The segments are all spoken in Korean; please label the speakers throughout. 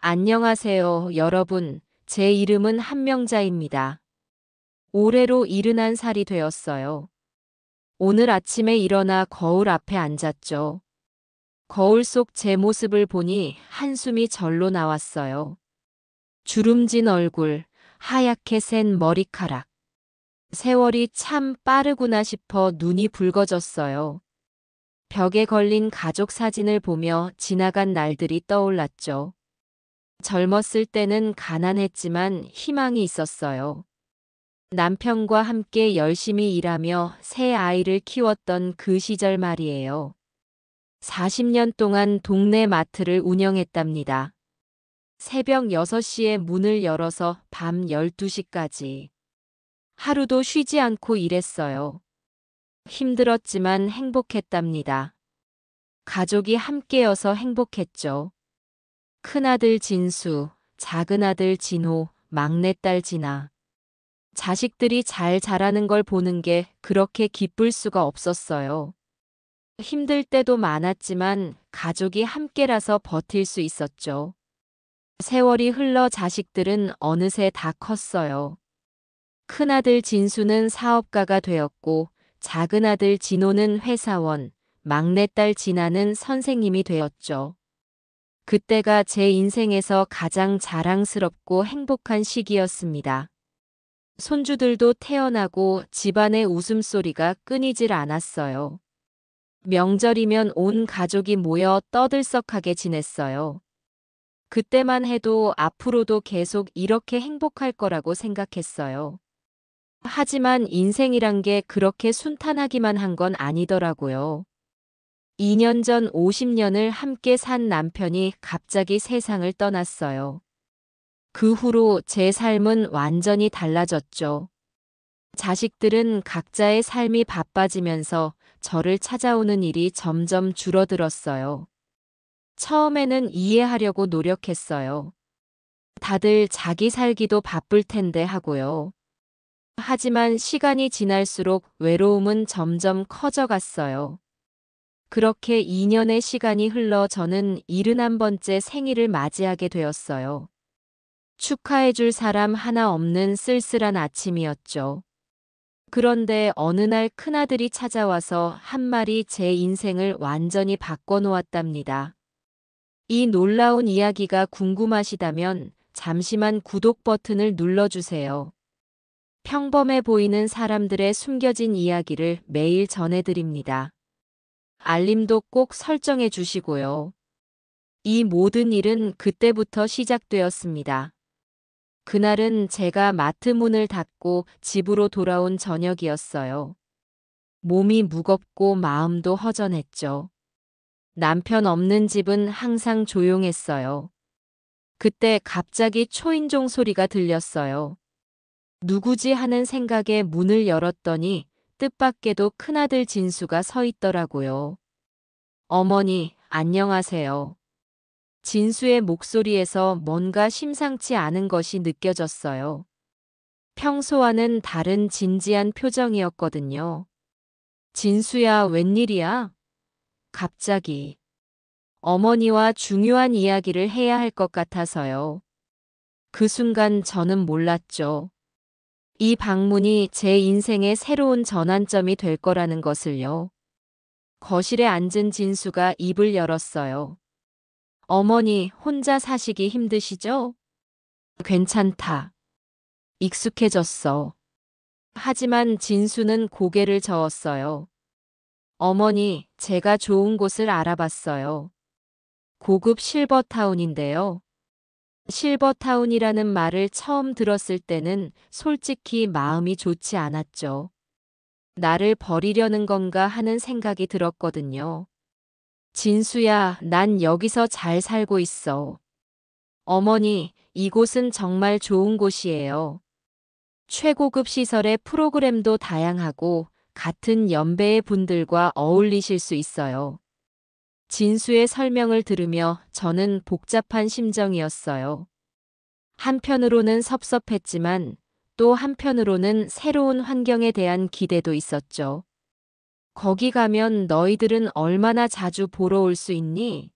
Speaker 1: 안녕하세요, 여러분. 제 이름은 한명자입니다. 올해로 71살이 되었어요. 오늘 아침에 일어나 거울 앞에 앉았죠. 거울 속 제 모습을 보니 한숨이 절로 나왔어요. 주름진 얼굴, 하얗게 센 머리카락. 세월이 참 빠르구나 싶어 눈이 붉어졌어요. 벽에 걸린 가족 사진을 보며 지나간 날들이 떠올랐죠. 젊었을 때는 가난했지만 희망이 있었어요. 남편과 함께 열심히 일하며 새 아이를 키웠던 그 시절 말이에요. 40년 동안 동네 마트를 운영했답니다. 새벽 6시에 문을 열어서 밤 12시까지. 하루도 쉬지 않고 일했어요. 힘들었지만 행복했답니다. 가족이 함께여서 행복했죠. 큰아들 진수, 작은아들 진호, 막내딸 진아. 자식들이 잘 자라는 걸 보는 게 그렇게 기쁠 수가 없었어요. 힘들 때도 많았지만 가족이 함께라서 버틸 수 있었죠. 세월이 흘러 자식들은 어느새 다 컸어요. 큰아들 진수는 사업가가 되었고 작은아들 진호는 회사원, 막내딸 진아는 선생님이 되었죠. 그때가 제 인생에서 가장 자랑스럽고 행복한 시기였습니다. 손주들도 태어나고 집안의 웃음소리가 끊이질 않았어요. 명절이면 온 가족이 모여 떠들썩하게 지냈어요. 그때만 해도 앞으로도 계속 이렇게 행복할 거라고 생각했어요. 하지만 인생이란 게 그렇게 순탄하기만 한 건 아니더라고요. 2년 전 50년을 함께 산 남편이 갑자기 세상을 떠났어요. 그 후로 제 삶은 완전히 달라졌죠. 자식들은 각자의 삶이 바빠지면서 저를 찾아오는 일이 점점 줄어들었어요. 처음에는 이해하려고 노력했어요. 다들 자기 살기도 바쁠 텐데 하고요. 하지만 시간이 지날수록 외로움은 점점 커져갔어요. 그렇게 2년의 시간이 흘러 저는 71번째 생일을 맞이하게 되었어요. 축하해줄 사람 하나 없는 쓸쓸한 아침이었죠. 그런데 어느 날 큰아들이 찾아와서 한 말이 제 인생을 완전히 바꿔놓았답니다. 이 놀라운 이야기가 궁금하시다면 잠시만 구독 버튼을 눌러주세요. 평범해 보이는 사람들의 숨겨진 이야기를 매일 전해드립니다. 알림도 꼭 설정해 주시고요. 이 모든 일은 그때부터 시작되었습니다. 그날은 제가 마트 문을 닫고 집으로 돌아온 저녁이었어요. 몸이 무겁고 마음도 허전했죠. 남편 없는 집은 항상 조용했어요. 그때 갑자기 초인종 소리가 들렸어요. 누구지 하는 생각에 문을 열었더니 뜻밖에도 큰아들 진수가 서 있더라고요. 어머니, 안녕하세요. 진수의 목소리에서 뭔가 심상치 않은 것이 느껴졌어요. 평소와는 다른 진지한 표정이었거든요. 진수야, 웬일이야? 갑자기. 어머니와 중요한 이야기를 해야 할 것 같아서요. 그 순간 저는 몰랐죠. 이 방문이 제 인생의 새로운 전환점이 될 거라는 것을요. 거실에 앉은 진수가 입을 열었어요. 어머니, 혼자 사시기 힘드시죠? 괜찮다. 익숙해졌어. 하지만 진수는 고개를 저었어요. 어머니, 제가 좋은 곳을 알아봤어요. 고급 실버타운인데요. 실버타운이라는 말을 처음 들었을 때는 솔직히 마음이 좋지 않았죠. 나를 버리려는 건가 하는 생각이 들었거든요. 진수야, 난 여기서 잘 살고 있어. 어머니, 이곳은 정말 좋은 곳이에요. 최고급 시설의 프로그램도 다양하고 같은 연배의 분들과 어울리실 수 있어요. 진수의 설명을 들으며 저는 복잡한 심정이었어요. 한편으로는 섭섭했지만 또 한편으로는 새로운 환경에 대한 기대도 있었죠. 거기 가면 너희들은 얼마나 자주 보러 올 수 있니?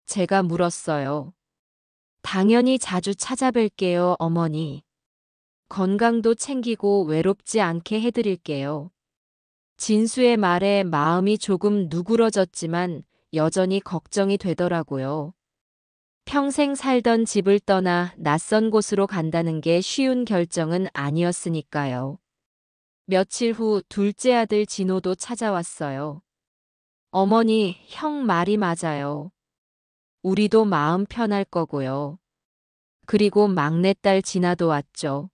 Speaker 1: 제가 물었어요. 당연히 자주 찾아뵐게요, 어머니. 건강도 챙기고 외롭지 않게 해드릴게요. 진수의 말에 마음이 조금 누그러졌지만 여전히 걱정이 되더라고요. 평생 살던 집을 떠나 낯선 곳으로 간다는 게 쉬운 결정은 아니었으니까요. 며칠 후 둘째 아들 진호도 찾아왔어요. 어머니, 형 말이 맞아요. 우리도 마음 편할 거고요. 그리고 막내딸 진아도 왔죠.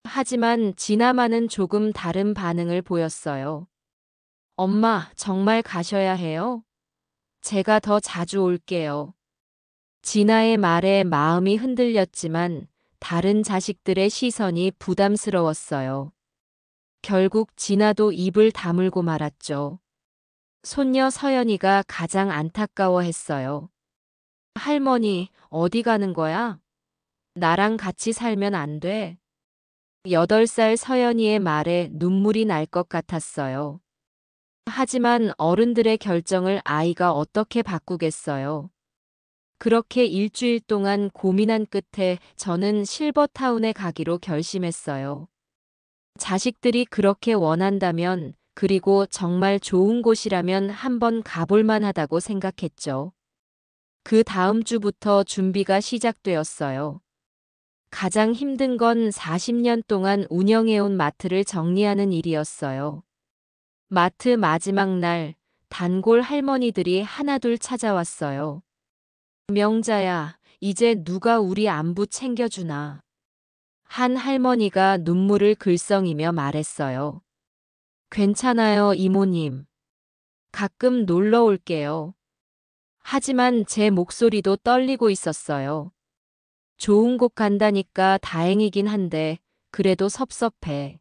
Speaker 1: 하지만 진아만은 조금 다른 반응을 보였어요. 엄마, 정말 가셔야 해요? 제가 더 자주 올게요. 진아의 말에 마음이 흔들렸지만 다른 자식들의 시선이 부담스러웠어요. 결국 진아도 입을 다물고 말았죠. 손녀 서연이가 가장 안타까워했어요. 할머니, 어디 가는 거야? 나랑 같이 살면 안 돼? 8살 서연이의 말에 눈물이 날 것 같았어요. 하지만 어른들의 결정을 아이가 어떻게 바꾸겠어요? 그렇게 일주일 동안 고민한 끝에 저는 실버타운에 가기로 결심했어요. 자식들이 그렇게 원한다면, 그리고 정말 좋은 곳이라면 한번 가볼 만하다고 생각했죠. 그 다음 주부터 준비가 시작되었어요. 가장 힘든 건 40년 동안 운영해온 마트를 정리하는 일이었어요. 마트 마지막 날, 단골 할머니들이 하나둘 찾아왔어요. 명자야, 이제 누가 우리 안부 챙겨주나. 한 할머니가 눈물을 글썽이며 말했어요. 괜찮아요, 이모님. 가끔 놀러 올게요. 하지만 제 목소리도 떨리고 있었어요. 좋은 곳 간다니까 다행이긴 한데, 그래도 섭섭해.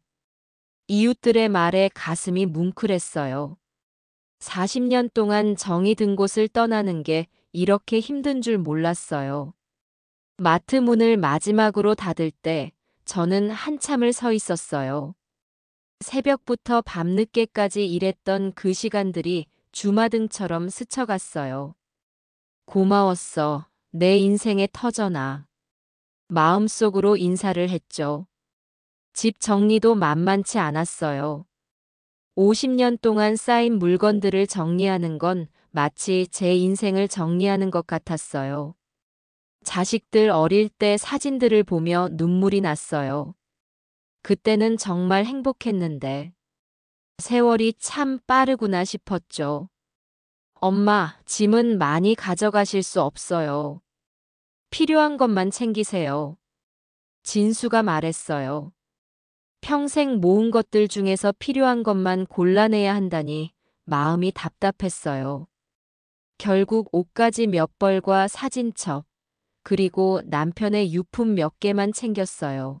Speaker 1: 이웃들의 말에 가슴이 뭉클했어요. 40년 동안 정이 든 곳을 떠나는 게 이렇게 힘든 줄 몰랐어요. 마트 문을 마지막으로 닫을 때 저는 한참을 서 있었어요. 새벽부터 밤늦게까지 일했던 그 시간들이 주마등처럼 스쳐갔어요. 고마웠어. 내 인생의 터전아. 마음속으로 인사를 했죠. 집 정리도 만만치 않았어요. 50년 동안 쌓인 물건들을 정리하는 건 마치 제 인생을 정리하는 것 같았어요. 자식들 어릴 때 사진들을 보며 눈물이 났어요. 그때는 정말 행복했는데 세월이 참 빠르구나 싶었죠. 엄마, 짐은 많이 가져가실 수 없어요. 필요한 것만 챙기세요. 진수가 말했어요. 평생 모은 것들 중에서 필요한 것만 골라내야 한다니 마음이 답답했어요. 결국 옷가지 몇 벌과 사진첩, 그리고 남편의 유품 몇 개만 챙겼어요.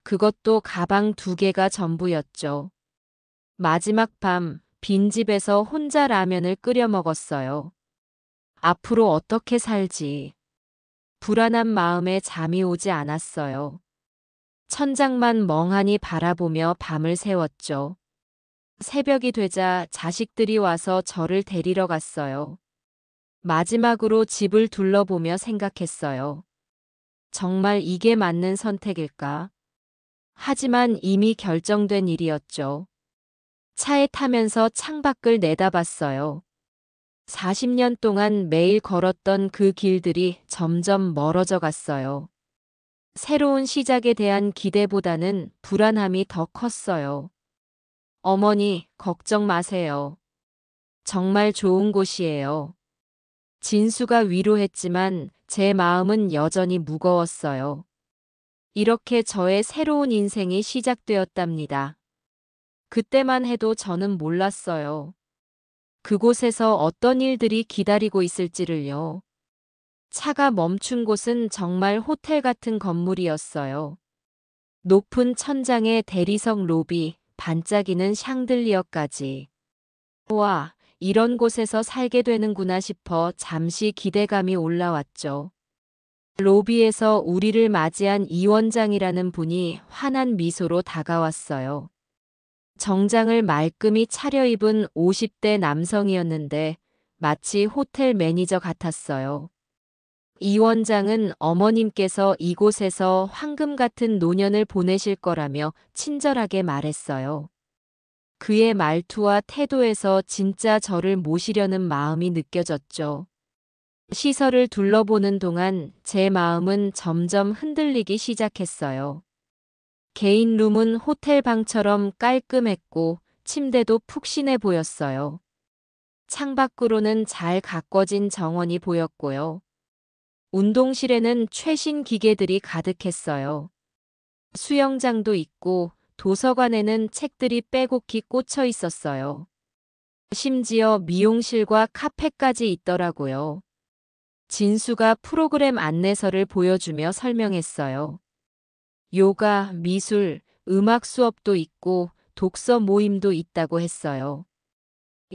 Speaker 1: 그것도 가방 2개가 전부였죠. 마지막 밤, 빈집에서 혼자 라면을 끓여 먹었어요. 앞으로 어떻게 살지? 불안한 마음에 잠이 오지 않았어요. 천장만 멍하니 바라보며 밤을 새웠죠. 새벽이 되자 자식들이 와서 저를 데리러 갔어요. 마지막으로 집을 둘러보며 생각했어요. 정말 이게 맞는 선택일까? 하지만 이미 결정된 일이었죠. 차에 타면서 창밖을 내다봤어요. 40년 동안 매일 걸었던 그 길들이 점점 멀어져 갔어요. 새로운 시작에 대한 기대보다는 불안함이 더 컸어요. 어머니, 걱정 마세요. 정말 좋은 곳이에요. 진수가 위로했지만 제 마음은 여전히 무거웠어요. 이렇게 저의 새로운 인생이 시작되었답니다. 그때만 해도 저는 몰랐어요. 그곳에서 어떤 일들이 기다리고 있을지를요. 차가 멈춘 곳은 정말 호텔 같은 건물이었어요. 높은 천장에 대리석 로비, 반짝이는 샹들리어까지. 와, 이런 곳에서 살게 되는구나 싶어 잠시 기대감이 올라왔죠. 로비에서 우리를 맞이한 이 원장이라는 분이 환한 미소로 다가왔어요. 정장을 말끔히 차려입은 50대 남성이었는데 마치 호텔 매니저 같았어요. 이 원장은 어머님께서 이곳에서 황금 같은 노년을 보내실 거라며 친절하게 말했어요. 그의 말투와 태도에서 진짜 저를 모시려는 마음이 느껴졌죠. 시설을 둘러보는 동안 제 마음은 점점 흔들리기 시작했어요. 개인 룸은 호텔 방처럼 깔끔했고 침대도 푹신해 보였어요. 창밖으로는 잘 가꿔진 정원이 보였고요. 운동실에는 최신 기계들이 가득했어요. 수영장도 있고 도서관에는 책들이 빼곡히 꽂혀 있었어요. 심지어 미용실과 카페까지 있더라고요. 진수가 프로그램 안내서를 보여주며 설명했어요. 요가, 미술, 음악 수업도 있고 독서 모임도 있다고 했어요.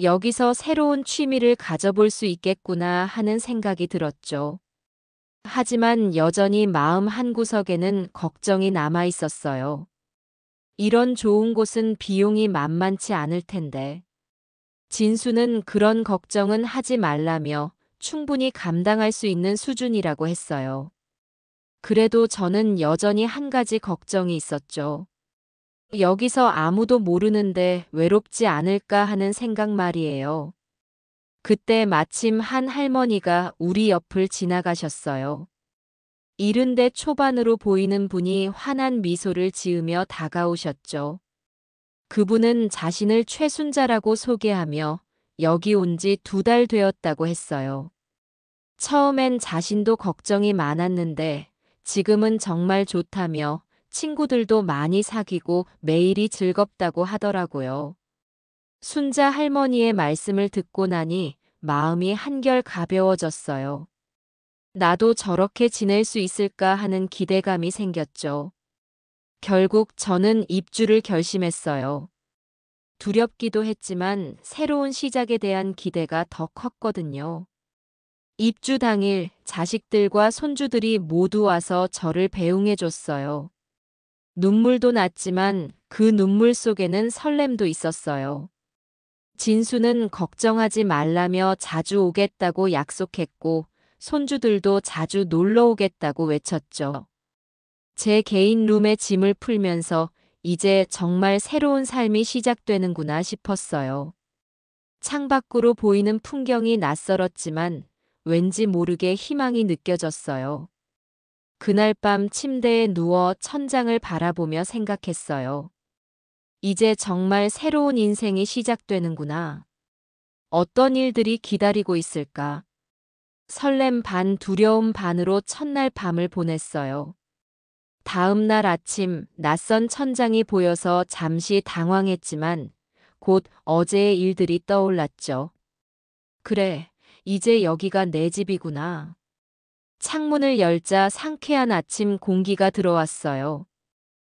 Speaker 1: 여기서 새로운 취미를 가져볼 수 있겠구나 하는 생각이 들었죠. 하지만 여전히 마음 한구석에는 걱정이 남아 있었어요. 이런 좋은 곳은 비용이 만만치 않을 텐데. 진수는 그런 걱정은 하지 말라며 충분히 감당할 수 있는 수준이라고 했어요. 그래도 저는 여전히 한 가지 걱정이 있었죠. 여기서 아무도 모르는데 외롭지 않을까 하는 생각 말이에요. 그때 마침 한 할머니가 우리 옆을 지나가셨어요. 70대 초반으로 보이는 분이 환한 미소를 지으며 다가오셨죠. 그분은 자신을 최순자라고 소개하며 여기 온 지 2달 되었다고 했어요. 처음엔 자신도 걱정이 많았는데 지금은 정말 좋다며 친구들도 많이 사귀고 매일이 즐겁다고 하더라고요. 순자 할머니의 말씀을 듣고 나니 마음이 한결 가벼워졌어요. 나도 저렇게 지낼 수 있을까 하는 기대감이 생겼죠. 결국 저는 입주를 결심했어요. 두렵기도 했지만 새로운 시작에 대한 기대가 더 컸거든요. 입주 당일 자식들과 손주들이 모두 와서 저를 배웅해줬어요. 눈물도 났지만 그 눈물 속에는 설렘도 있었어요. 진수는 걱정하지 말라며 자주 오겠다고 약속했고 손주들도 자주 놀러 오겠다고 외쳤죠. 제 개인 룸에 짐을 풀면서 이제 정말 새로운 삶이 시작되는구나 싶었어요. 창밖으로 보이는 풍경이 낯설었지만 왠지 모르게 희망이 느껴졌어요. 그날 밤 침대에 누워 천장을 바라보며 생각했어요. 이제 정말 새로운 인생이 시작되는구나. 어떤 일들이 기다리고 있을까? 설렘 반 두려움 반으로 첫날 밤을 보냈어요. 다음 날 아침 낯선 천장이 보여서 잠시 당황했지만 곧 어제의 일들이 떠올랐죠. 그래, 이제 여기가 내 집이구나. 창문을 열자 상쾌한 아침 공기가 들어왔어요.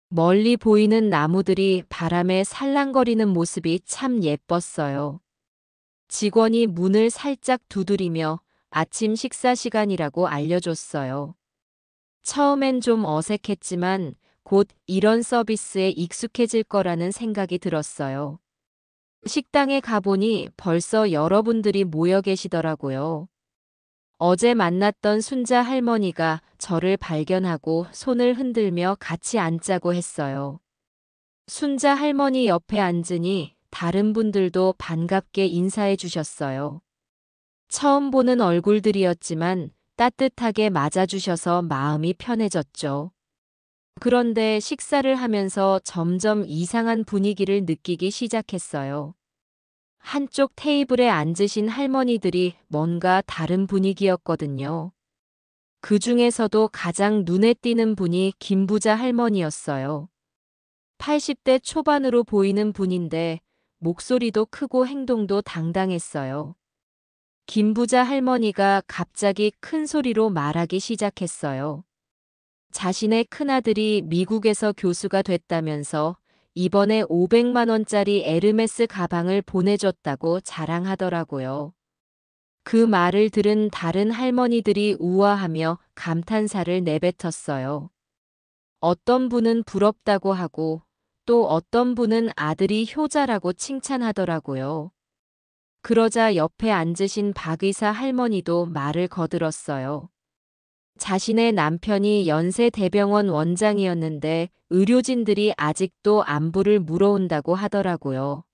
Speaker 1: 멀리 보이는 나무들이 바람에 살랑거리는 모습이 참 예뻤어요. 직원이 문을 살짝 두드리며 아침 식사 시간이라고 알려줬어요. 처음엔 좀 어색했지만 곧 이런 서비스에 익숙해질 거라는 생각이 들었어요. 식당에 가보니 벌써 여러분들이 모여 계시더라고요. 어제 만났던 순자 할머니가 저를 발견하고 손을 흔들며 같이 앉자고 했어요. 순자 할머니 옆에 앉으니 다른 분들도 반갑게 인사해 주셨어요. 처음 보는 얼굴들이었지만 따뜻하게 맞아주셔서 마음이 편해졌죠. 그런데 식사를 하면서 점점 이상한 분위기를 느끼기 시작했어요. 한쪽 테이블에 앉으신 할머니들이 뭔가 다른 분위기였거든요. 그 중에서도 가장 눈에 띄는 분이 김부자 할머니였어요. 80대 초반으로 보이는 분인데 목소리도 크고 행동도 당당했어요. 김부자 할머니가 갑자기 큰 소리로 말하기 시작했어요. 자신의 큰아들이 미국에서 교수가 됐다면서 이번에 500만 원짜리 에르메스 가방을 보내줬다고 자랑하더라고요. 그 말을 들은 다른 할머니들이 우아하며 감탄사를 내뱉었어요. 어떤 분은 부럽다고 하고 또 어떤 분은 아들이 효자라고 칭찬하더라고요. 그러자 옆에 앉으신 박 의사 할머니도 말을 거들었어요. 자신의 남편이 연세대병원 원장이었는데 의료진들이 아직도 안부를 물어온다고 하더라고요.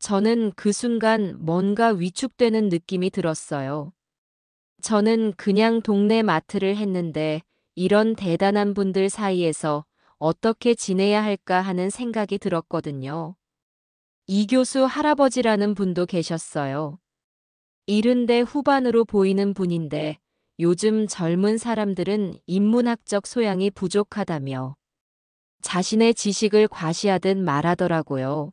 Speaker 1: 저는 그 순간 뭔가 위축되는 느낌이 들었어요. 저는 그냥 동네 마트를 했는데 이런 대단한 분들 사이에서 어떻게 지내야 할까 하는 생각이 들었거든요. 이 교수 할아버지라는 분도 계셨어요. 70대 후반으로 보이는 분인데 요즘 젊은 사람들은 인문학적 소양이 부족하다며 자신의 지식을 과시하듯 말하더라고요.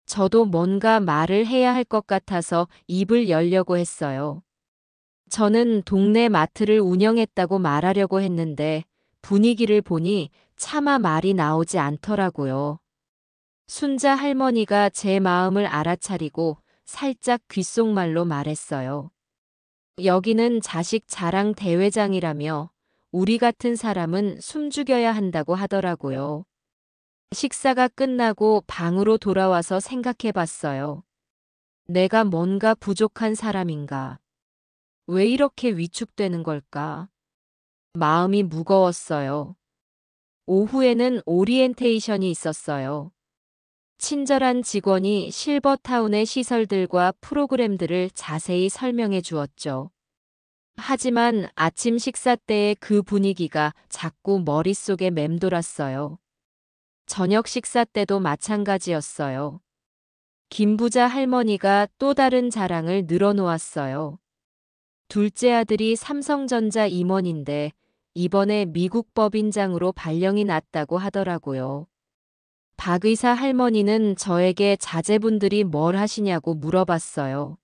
Speaker 1: 저도 뭔가 말을 해야 할 것 같아서 입을 열려고 했어요. 저는 동네 마트를 운영했다고 말하려고 했는데 분위기를 보니 차마 말이 나오지 않더라고요. 순자 할머니가 제 마음을 알아차리고 살짝 귓속말로 말했어요. 여기는 자식 자랑 대회장이라며 우리 같은 사람은 숨죽여야 한다고 하더라고요. 식사가 끝나고 방으로 돌아와서 생각해 봤어요. 내가 뭔가 부족한 사람인가? 왜 이렇게 위축되는 걸까? 마음이 무거웠어요. 오후에는 오리엔테이션이 있었어요. 친절한 직원이 실버타운의 시설들과 프로그램들을 자세히 설명해 주었죠. 하지만 아침 식사 때의 그 분위기가 자꾸 머릿속에 맴돌았어요. 저녁 식사 때도 마찬가지였어요. 김부자 할머니가 또 다른 자랑을 늘어놓았어요. 둘째 아들이 삼성전자 임원인데 이번에 미국 법인장으로 발령이 났다고 하더라고요. 박 의사 할머니는 저에게 자제분들이 뭘 하시냐고 물어봤어요.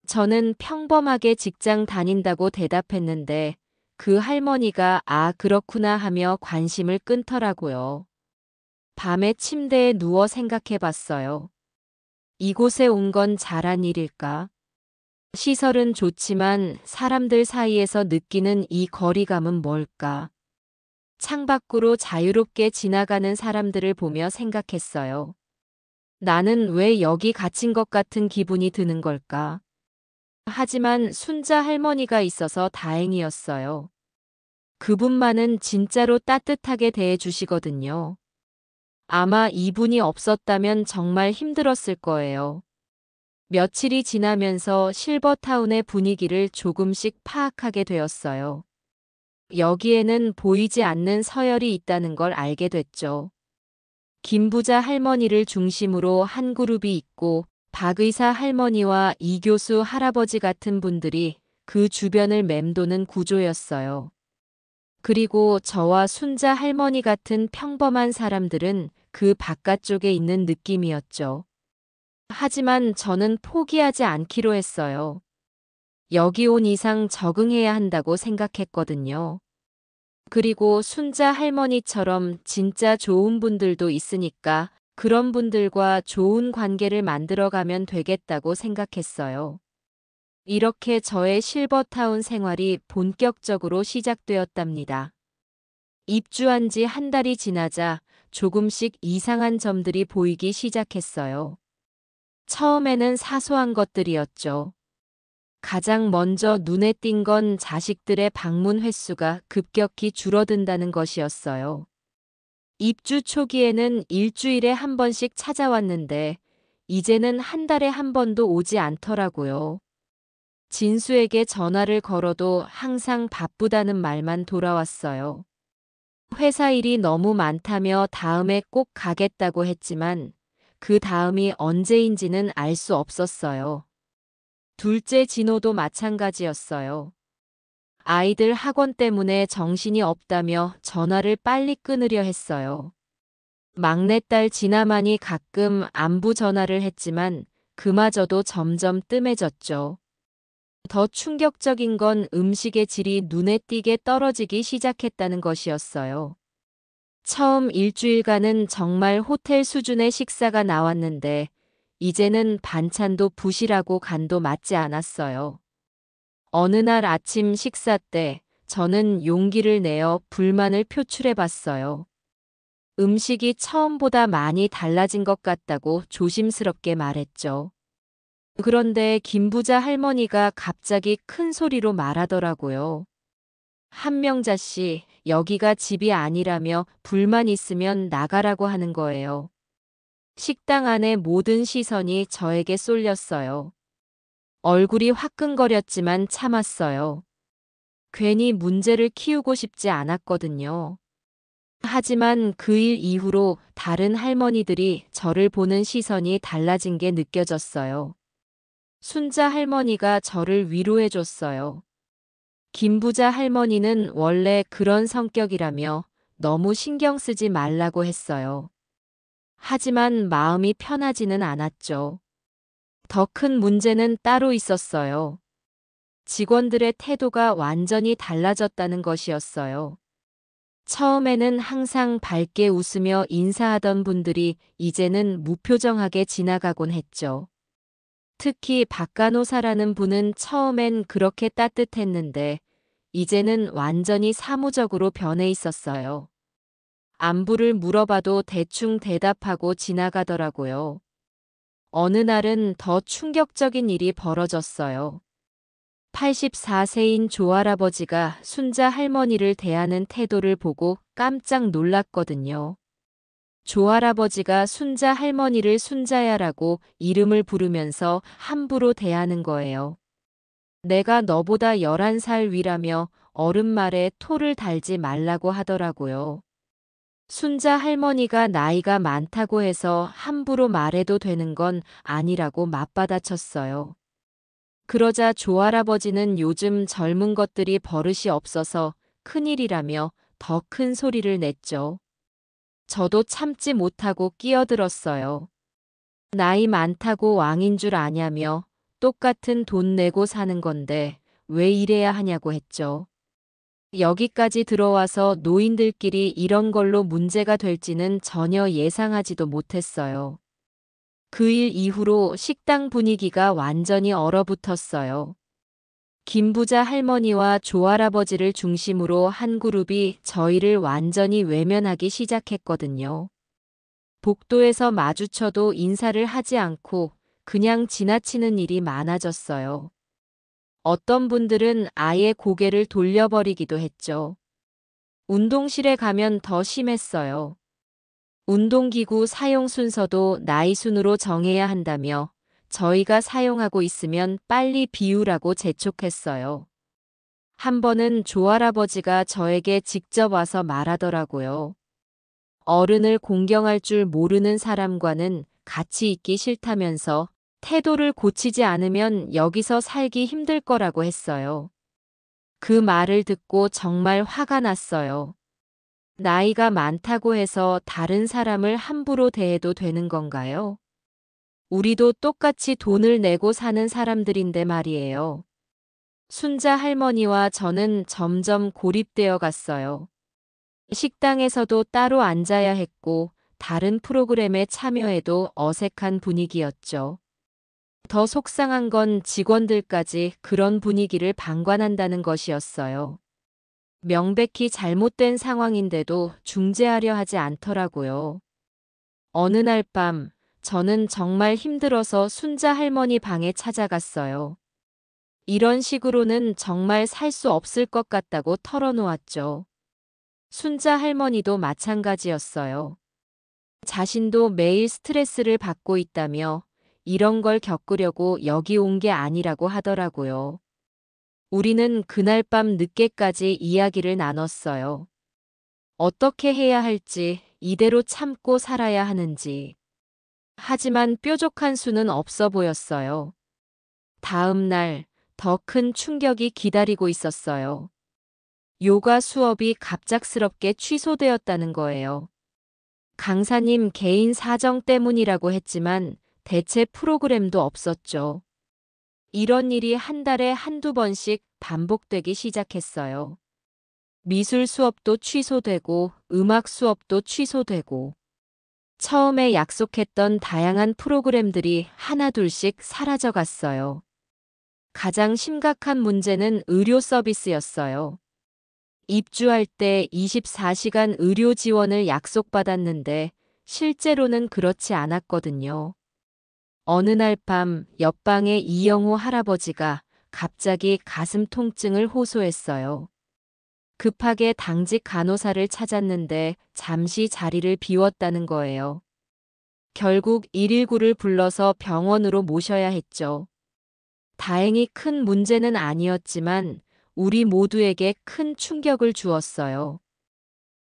Speaker 1: 저는 평범하게 직장 다닌다고 대답했는데 그 할머니가 아, 그렇구나 하며 관심을 끊더라고요. 밤에 침대에 누워 생각해 봤어요. 이곳에 온 건 잘한 일일까? 시설은 좋지만 사람들 사이에서 느끼는 이 거리감은 뭘까? 창밖으로 자유롭게 지나가는 사람들을 보며 생각했어요. 나는 왜 여기 갇힌 것 같은 기분이 드는 걸까? 하지만 순자 할머니가 있어서 다행이었어요. 그분만은 진짜로 따뜻하게 대해 주시거든요. 아마 이분이 없었다면 정말 힘들었을 거예요. 며칠이 지나면서 실버타운의 분위기를 조금씩 파악하게 되었어요. 여기에는 보이지 않는 서열이 있다는 걸 알게 됐죠. 김부자 할머니를 중심으로 한 그룹이 있고 박 의사 할머니와 이 교수 할아버지 같은 분들이 그 주변을 맴도는 구조였어요. 그리고 저와 순자 할머니 같은 평범한 사람들은 그 바깥쪽에 있는 느낌이었죠. 하지만 저는 포기하지 않기로 했어요. 여기 온 이상 적응해야 한다고 생각했거든요. 그리고 순자 할머니처럼 진짜 좋은 분들도 있으니까 그런 분들과 좋은 관계를 만들어가면 되겠다고 생각했어요. 이렇게 저의 실버타운 생활이 본격적으로 시작되었답니다. 입주한 지 한 달이 지나자 조금씩 이상한 점들이 보이기 시작했어요. 처음에는 사소한 것들이었죠. 가장 먼저 눈에 띈 건 자식들의 방문 횟수가 급격히 줄어든다는 것이었어요. 입주 초기에는 일주일에 한 번씩 찾아왔는데 이제는 한 달에 한 번도 오지 않더라고요. 진수에게 전화를 걸어도 항상 바쁘다는 말만 돌아왔어요. 회사 일이 너무 많다며 다음에 꼭 가겠다고 했지만 그 다음이 언제인지는 알 수 없었어요. 둘째 진호도 마찬가지였어요. 아이들 학원 때문에 정신이 없다며 전화를 빨리 끊으려 했어요. 막내딸 진아만이 가끔 안부 전화를 했지만 그마저도 점점 뜸해졌죠. 더 충격적인 건 음식의 질이 눈에 띄게 떨어지기 시작했다는 것이었어요. 처음 일주일간은 정말 호텔 수준의 식사가 나왔는데 이제는 반찬도 부실하고 간도 맞지 않았어요. 어느 날 아침 식사 때 저는 용기를 내어 불만을 표출해 봤어요. 음식이 처음보다 많이 달라진 것 같다고 조심스럽게 말했죠. 그런데 김부자 할머니가 갑자기 큰 소리로 말하더라고요. 한명자 씨, 여기가 집이 아니라며 불만 있으면 나가라고 하는 거예요. 식당 안의 모든 시선이 저에게 쏠렸어요. 얼굴이 화끈거렸지만 참았어요. 괜히 문제를 키우고 싶지 않았거든요. 하지만 그 일 이후로 다른 할머니들이 저를 보는 시선이 달라진 게 느껴졌어요. 순자 할머니가 저를 위로해줬어요. 김부자 할머니는 원래 그런 성격이라며 너무 신경 쓰지 말라고 했어요. 하지만 마음이 편하지는 않았죠. 더 큰 문제는 따로 있었어요. 직원들의 태도가 완전히 달라졌다는 것이었어요. 처음에는 항상 밝게 웃으며 인사하던 분들이 이제는 무표정하게 지나가곤 했죠. 특히 박간호사라는 분은 처음엔 그렇게 따뜻했는데 이제는 완전히 사무적으로 변해 있었어요. 안부를 물어봐도 대충 대답하고 지나가더라고요. 어느 날은 더 충격적인 일이 벌어졌어요. 84세인 조할아버지가 순자 할머니를 대하는 태도를 보고 깜짝 놀랐거든요. 조할아버지가 순자 할머니를 순자야라고 이름을 부르면서 함부로 대하는 거예요. 내가 너보다 11살 위라며 어른 말에 토를 달지 말라고 하더라고요. 순자 할머니가 나이가 많다고 해서 함부로 말해도 되는 건 아니라고 맞받아쳤어요. 그러자 조할아버지는 요즘 젊은 것들이 버릇이 없어서 큰일이라며 더 큰 소리를 냈죠. 저도 참지 못하고 끼어들었어요. 나이 많다고 왕인 줄 아냐며 똑같은 돈 내고 사는 건데 왜 이래야 하냐고 했죠. 여기까지 들어와서 노인들끼리 이런 걸로 문제가 될지는 전혀 예상하지도 못했어요. 그 일 이후로 식당 분위기가 완전히 얼어붙었어요. 김부자 할머니와 조할아버지를 중심으로 한 그룹이 저희를 완전히 외면하기 시작했거든요. 복도에서 마주쳐도 인사를 하지 않고 그냥 지나치는 일이 많아졌어요. 어떤 분들은 아예 고개를 돌려버리기도 했죠. 운동실에 가면 더 심했어요. 운동기구 사용 순서도 나이 순으로 정해야 한다며 저희가 사용하고 있으면 빨리 비우라고 재촉했어요. 한 번은 조할아버지가 저에게 직접 와서 말하더라고요. 어른을 공경할 줄 모르는 사람과는 같이 있기 싫다면서 태도를 고치지 않으면 여기서 살기 힘들 거라고 했어요. 그 말을 듣고 정말 화가 났어요. 나이가 많다고 해서 다른 사람을 함부로 대해도 되는 건가요? 우리도 똑같이 돈을 내고 사는 사람들인데 말이에요. 순자 할머니와 저는 점점 고립되어 갔어요. 식당에서도 따로 앉아야 했고 다른 프로그램에 참여해도 어색한 분위기였죠. 더 속상한 건 직원들까지 그런 분위기를 방관한다는 것이었어요. 명백히 잘못된 상황인데도 중재하려 하지 않더라고요. 어느 날 밤, 저는 정말 힘들어서 순자 할머니 방에 찾아갔어요. 이런 식으로는 정말 살 수 없을 것 같다고 털어놓았죠. 순자 할머니도 마찬가지였어요. 자신도 매일 스트레스를 받고 있다며 이런 걸 겪으려고 여기 온 게 아니라고 하더라고요. 우리는 그날 밤 늦게까지 이야기를 나눴어요. 어떻게 해야 할지, 이대로 참고 살아야 하는지. 하지만 뾰족한 수는 없어 보였어요. 다음 날, 더 큰 충격이 기다리고 있었어요. 요가 수업이 갑작스럽게 취소되었다는 거예요. 강사님 개인 사정 때문이라고 했지만 대체 프로그램도 없었죠. 이런 일이 한 달에 한두 번씩 반복되기 시작했어요. 미술 수업도 취소되고 음악 수업도 취소되고 처음에 약속했던 다양한 프로그램들이 하나둘씩 사라져갔어요. 가장 심각한 문제는 의료 서비스였어요. 입주할 때 24시간 의료 지원을 약속받았는데 실제로는 그렇지 않았거든요. 어느 날 밤 옆방의 이영호 할아버지가 갑자기 가슴 통증을 호소했어요. 급하게 당직 간호사를 찾았는데 잠시 자리를 비웠다는 거예요. 결국 119를 불러서 병원으로 모셔야 했죠. 다행히 큰 문제는 아니었지만 우리 모두에게 큰 충격을 주었어요.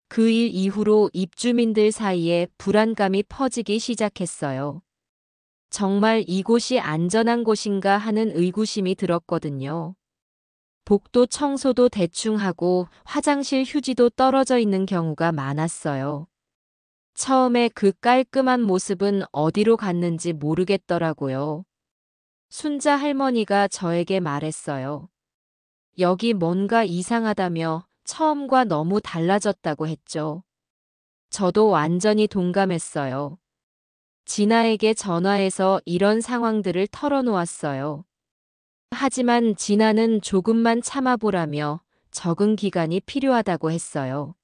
Speaker 1: 그 일 이후로 입주민들 사이에 불안감이 퍼지기 시작했어요. 정말 이곳이 안전한 곳인가 하는 의구심이 들었거든요. 복도 청소도 대충 하고 화장실 휴지도 떨어져 있는 경우가 많았어요. 처음에 그 깔끔한 모습은 어디로 갔는지 모르겠더라고요. 순자 할머니가 저에게 말했어요. 여기 뭔가 이상하다며 처음과 너무 달라졌다고 했죠. 저도 완전히 동감했어요. 진아에게 전화해서 이런 상황들을 털어놓았어요. 하지만 진아는 조금만 참아보라며 적응 기간이 필요하다고 했어요.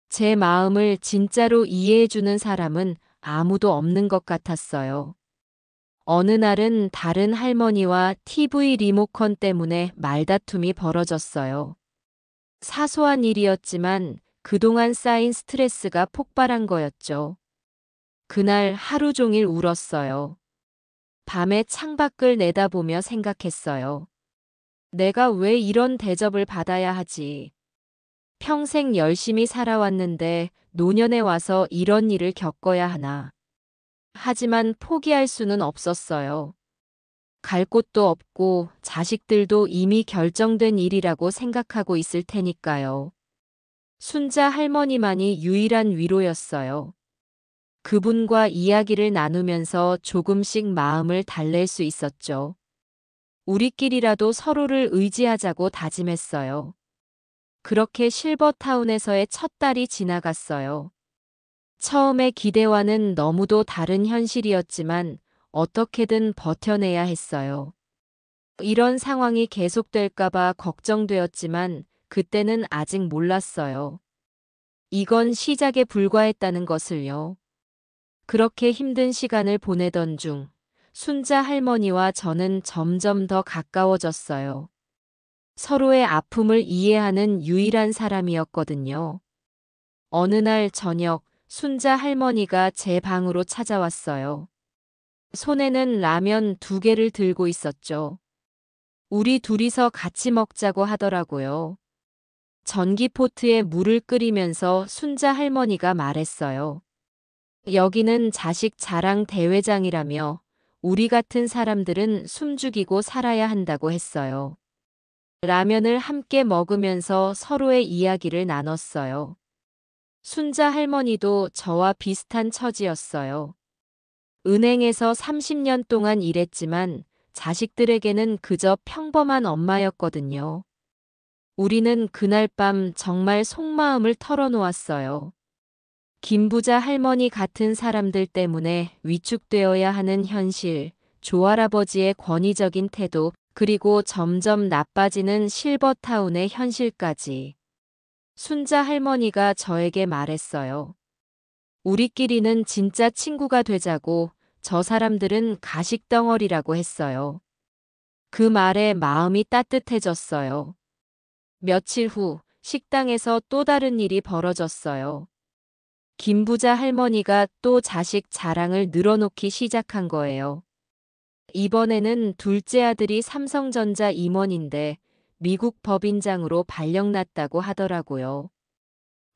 Speaker 1: 제 마음을 진짜로 이해해주는 사람은 아무도 없는 것 같았어요. 어느 날은 다른 할머니와 TV 리모컨 때문에 말다툼이 벌어졌어요. 사소한 일이었지만 그동안 쌓인 스트레스가 폭발한 거였죠. 그날 하루 종일 울었어요. 밤에 창밖을 내다보며 생각했어요. 내가 왜 이런 대접을 받아야 하지? 평생 열심히 살아왔는데 노년에 와서 이런 일을 겪어야 하나. 하지만 포기할 수는 없었어요. 갈 곳도 없고 자식들도 이미 결정된 일이라고 생각하고 있을 테니까요. 순자 할머니만이 유일한 위로였어요. 그분과 이야기를 나누면서 조금씩 마음을 달랠 수 있었죠. 우리끼리라도 서로를 의지하자고 다짐했어요. 그렇게 실버타운에서의 첫 달이 지나갔어요. 처음에 기대와는 너무도 다른 현실이었지만 어떻게든 버텨내야 했어요. 이런 상황이 계속될까봐 걱정되었지만 그때는 아직 몰랐어요. 이건 시작에 불과했다는 것을요. 그렇게 힘든 시간을 보내던 중 순자 할머니와 저는 점점 더 가까워졌어요. 서로의 아픔을 이해하는 유일한 사람이었거든요. 어느 날 저녁 순자 할머니가 제 방으로 찾아왔어요. 손에는 라면 2개를 들고 있었죠. 우리 둘이서 같이 먹자고 하더라고요. 전기포트에 물을 끓이면서 순자 할머니가 말했어요. 여기는 자식 자랑 대회장이라며 우리 같은 사람들은 숨죽이고 살아야 한다고 했어요. 라면을 함께 먹으면서 서로의 이야기를 나눴어요. 순자 할머니도 저와 비슷한 처지였어요. 은행에서 30년 동안 일했지만 자식들에게는 그저 평범한 엄마였거든요. 우리는 그날 밤 정말 속마음을 털어놓았어요. 김부자 할머니 같은 사람들 때문에 위축되어야 하는 현실, 조할아버지의 권위적인 태도, 그리고 점점 나빠지는 실버타운의 현실까지. 순자 할머니가 저에게 말했어요. 우리끼리는 진짜 친구가 되자고, 저 사람들은 가식덩어리라고 했어요. 그 말에 마음이 따뜻해졌어요. 며칠 후 식당에서 또 다른 일이 벌어졌어요. 김부자 할머니가 또 자식 자랑을 늘어놓기 시작한 거예요. 이번에는 둘째 아들이 삼성전자 임원인데 미국 법인장으로 발령났다고 하더라고요.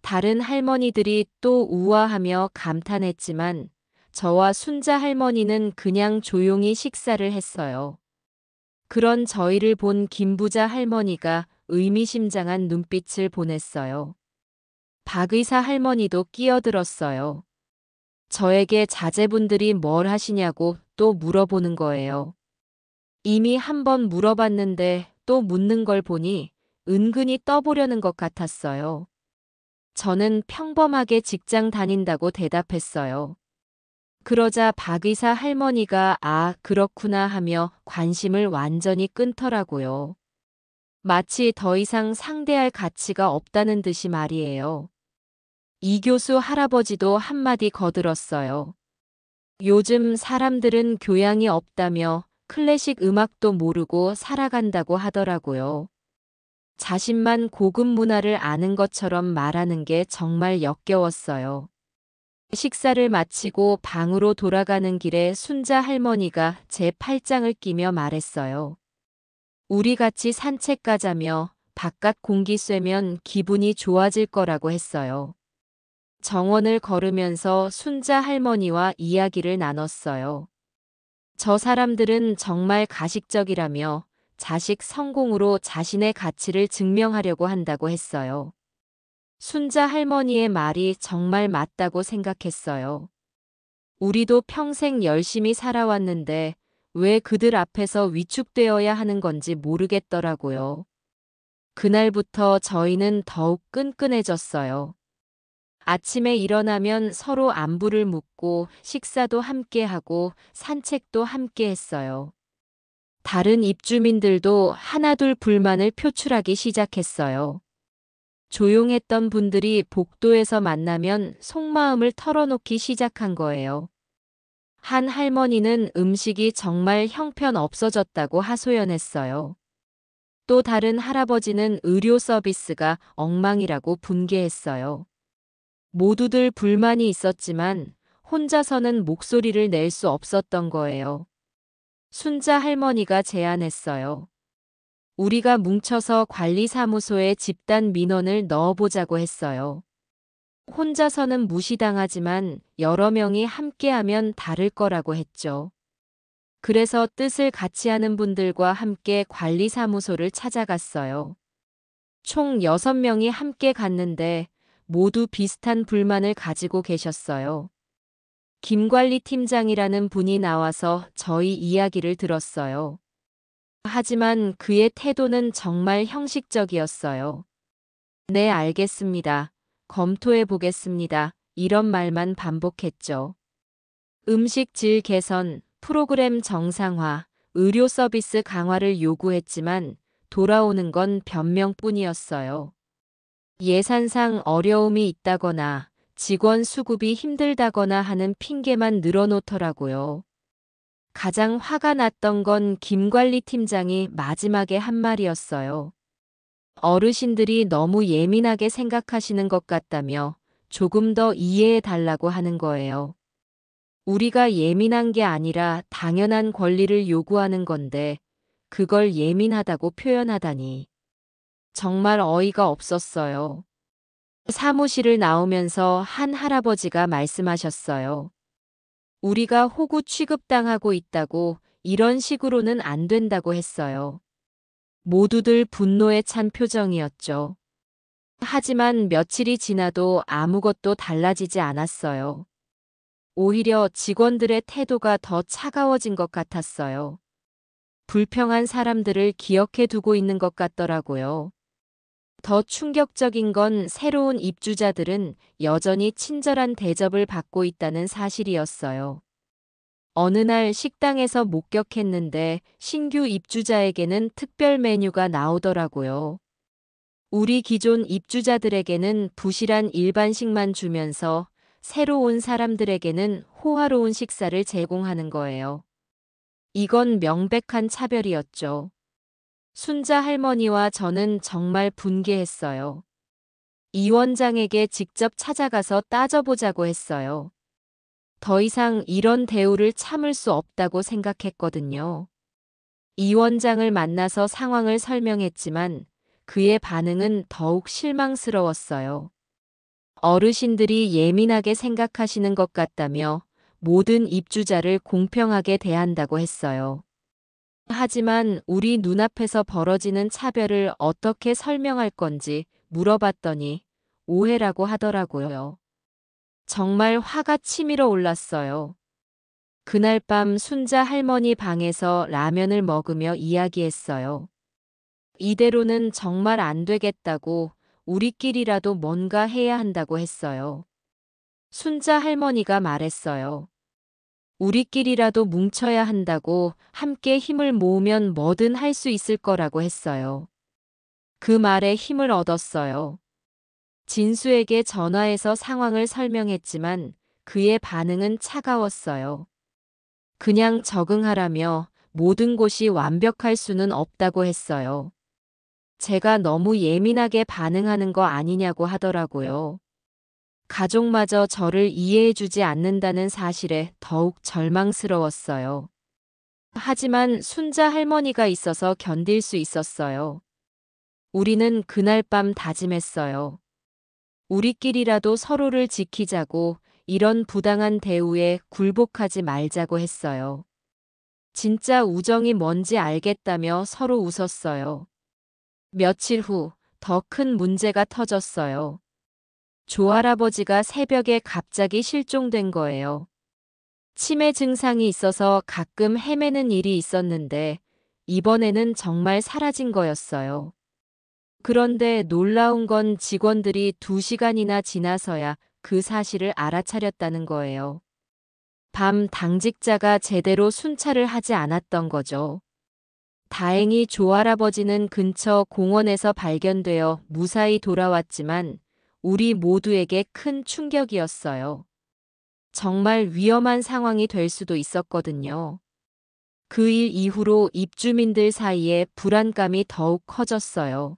Speaker 1: 다른 할머니들이 또 우아하며 감탄했지만 저와 순자 할머니는 그냥 조용히 식사를 했어요. 그런 저희를 본 김부자 할머니가 의미심장한 눈빛을 보냈어요. 박 의사 할머니도 끼어들었어요. 저에게 자제분들이 뭘 하시냐고 또 물어보는 거예요. 이미 한 번 물어봤는데 또 묻는 걸 보니 은근히 떠보려는 것 같았어요. 저는 평범하게 직장 다닌다고 대답했어요. 그러자 박 의사 할머니가 아, 그렇구나 하며 관심을 완전히 끊더라고요. 마치 더 이상 상대할 가치가 없다는 듯이 말이에요. 이 교수 할아버지도 한마디 거들었어요. 요즘 사람들은 교양이 없다며 클래식 음악도 모르고 살아간다고 하더라고요. 자신만 고급 문화를 아는 것처럼 말하는 게 정말 역겨웠어요. 식사를 마치고 방으로 돌아가는 길에 순자 할머니가 제 팔짱을 끼며 말했어요. 우리 같이 산책 가자며 바깥 공기 쐬면 기분이 좋아질 거라고 했어요. 정원을 걸으면서 순자 할머니와 이야기를 나눴어요. 저 사람들은 정말 가식적이라며 자식 성공으로 자신의 가치를 증명하려고 한다고 했어요. 순자 할머니의 말이 정말 맞다고 생각했어요. 우리도 평생 열심히 살아왔는데 왜 그들 앞에서 위축되어야 하는 건지 모르겠더라고요. 그날부터 저희는 더욱 끈끈해졌어요. 아침에 일어나면 서로 안부를 묻고 식사도 함께 하고 산책도 함께 했어요. 다른 입주민들도 하나둘 불만을 표출하기 시작했어요. 조용했던 분들이 복도에서 만나면 속마음을 털어놓기 시작한 거예요. 한 할머니는 음식이 정말 형편없어졌다고 하소연했어요. 또 다른 할아버지는 의료 서비스가 엉망이라고 분개했어요. 모두들 불만이 있었지만 혼자서는 목소리를 낼 수 없었던 거예요. 순자 할머니가 제안했어요. 우리가 뭉쳐서 관리사무소에 집단 민원을 넣어보자고 했어요. 혼자서는 무시당하지만 여러 명이 함께하면 다를 거라고 했죠. 그래서 뜻을 같이 하는 분들과 함께 관리사무소를 찾아갔어요. 총 6명이 함께 갔는데 모두 비슷한 불만을 가지고 계셨어요. 김관리 팀장이라는 분이 나와서 저희 이야기를 들었어요. 하지만 그의 태도는 정말 형식적이었어요. 네, 알겠습니다. 검토해 보겠습니다. 이런 말만 반복했죠. 음식 질 개선, 프로그램 정상화, 의료 서비스 강화를 요구했지만 돌아오는 건 변명뿐이었어요. 예산상 어려움이 있다거나 직원 수급이 힘들다거나 하는 핑계만 늘어놓더라고요. 가장 화가 났던 건 김관리 팀장이 마지막에 한 말이었어요. 어르신들이 너무 예민하게 생각하시는 것 같다며 조금 더 이해해 달라고 하는 거예요. 우리가 예민한 게 아니라 당연한 권리를 요구하는 건데 그걸 예민하다고 표현하다니. 정말 어이가 없었어요. 사무실을 나오면서 한 할아버지가 말씀하셨어요. 우리가 호구 취급당하고 있다고 이런 식으로는 안 된다고 했어요. 모두들 분노에 찬 표정이었죠. 하지만 며칠이 지나도 아무것도 달라지지 않았어요. 오히려 직원들의 태도가 더 차가워진 것 같았어요. 불평한 사람들을 기억해 두고 있는 것 같더라고요. 더 충격적인 건 새로운 입주자들은 여전히 친절한 대접을 받고 있다는 사실이었어요. 어느 날 식당에서 목격했는데 신규 입주자에게는 특별 메뉴가 나오더라고요. 우리 기존 입주자들에게는 부실한 일반식만 주면서 새로 온 사람들에게는 호화로운 식사를 제공하는 거예요. 이건 명백한 차별이었죠. 순자 할머니와 저는 정말 분개했어요. 이 원장에게 직접 찾아가서 따져보자고 했어요. 더 이상 이런 대우를 참을 수 없다고 생각했거든요. 이 원장을 만나서 상황을 설명했지만 그의 반응은 더욱 실망스러웠어요. 어르신들이 예민하게 생각하시는 것 같다며 모든 입주자를 공평하게 대한다고 했어요. 하지만 우리 눈앞에서 벌어지는 차별을 어떻게 설명할 건지 물어봤더니 오해라고 하더라고요. 정말 화가 치밀어 올랐어요. 그날 밤 순자 할머니 방에서 라면을 먹으며 이야기했어요. 이대로는 정말 안 되겠다고 우리끼리라도 뭔가 해야 한다고 했어요. 순자 할머니가 말했어요. 우리끼리라도 뭉쳐야 한다고 함께 힘을 모으면 뭐든 할 수 있을 거라고 했어요. 그 말에 힘을 얻었어요. 진수에게 전화해서 상황을 설명했지만 그의 반응은 차가웠어요. 그냥 적응하라며 모든 곳이 완벽할 수는 없다고 했어요. 제가 너무 예민하게 반응하는 거 아니냐고 하더라고요. 가족마저 저를 이해해주지 않는다는 사실에 더욱 절망스러웠어요. 하지만 순자 할머니가 있어서 견딜 수 있었어요. 우리는 그날 밤 다짐했어요. 우리끼리라도 서로를 지키자고, 이런 부당한 대우에 굴복하지 말자고 했어요. 진짜 우정이 뭔지 알겠다며 서로 웃었어요. 며칠 후 더 큰 문제가 터졌어요. 조할아버지가 새벽에 갑자기 실종된 거예요. 치매 증상이 있어서 가끔 헤매는 일이 있었는데 이번에는 정말 사라진 거였어요. 그런데 놀라운 건 직원들이 2시간이나 지나서야 그 사실을 알아차렸다는 거예요. 밤 당직자가 제대로 순찰을 하지 않았던 거죠. 다행히 조할아버지는 근처 공원에서 발견되어 무사히 돌아왔지만 우리 모두에게 큰 충격이었어요. 정말 위험한 상황이 될 수도 있었거든요. 그 일 이후로 입주민들 사이에 불안감이 더욱 커졌어요.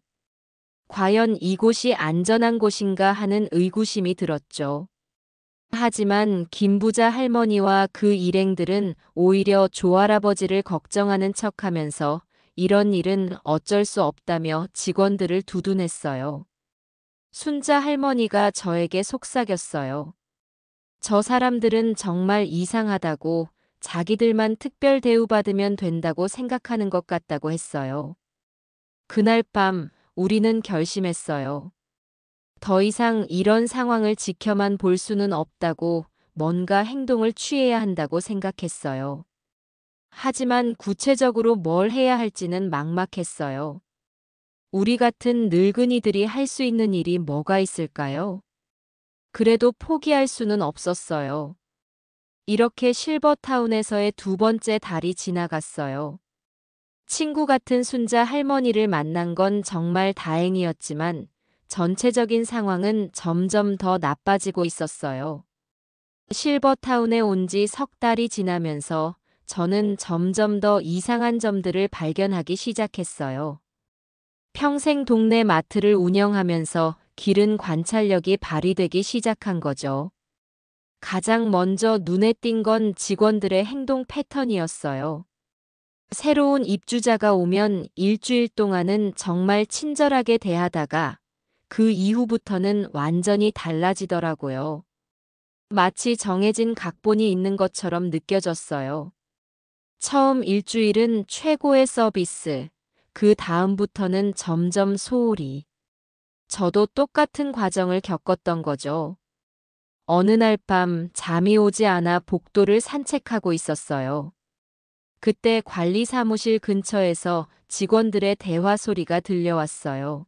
Speaker 1: 과연 이곳이 안전한 곳인가 하는 의구심이 들었죠. 하지만 김부자 할머니와 그 일행들은 오히려 조할아버지를 걱정하는 척하면서 이런 일은 어쩔 수 없다며 직원들을 두둔했어요. 순자 할머니가 저에게 속삭였어요. 저 사람들은 정말 이상하다고, 자기들만 특별 대우받으면 된다고 생각하는 것 같다고 했어요. 그날 밤 우리는 결심했어요. 더 이상 이런 상황을 지켜만 볼 수는 없다고, 뭔가 행동을 취해야 한다고 생각했어요. 하지만 구체적으로 뭘 해야 할지는 막막했어요. 우리 같은 늙은이들이 할 수 있는 일이 뭐가 있을까요? 그래도 포기할 수는 없었어요. 이렇게 실버타운에서의 2번째 달이 지나갔어요. 친구 같은 순자 할머니를 만난 건 정말 다행이었지만 전체적인 상황은 점점 더 나빠지고 있었어요. 실버타운에 온 지 3달이 지나면서 저는 점점 더 이상한 점들을 발견하기 시작했어요. 평생 동네 마트를 운영하면서 길은 관찰력이 발휘되기 시작한 거죠. 가장 먼저 눈에 띈 건 직원들의 행동 패턴이었어요. 새로운 입주자가 오면 일주일 동안은 정말 친절하게 대하다가 그 이후부터는 완전히 달라지더라고요. 마치 정해진 각본이 있는 것처럼 느껴졌어요. 처음 일주일은 최고의 서비스, 그 다음부터는 점점 소홀히. 저도 똑같은 과정을 겪었던 거죠. 어느 날 밤 잠이 오지 않아 복도를 산책하고 있었어요. 그때 관리 사무실 근처에서 직원들의 대화 소리가 들려왔어요.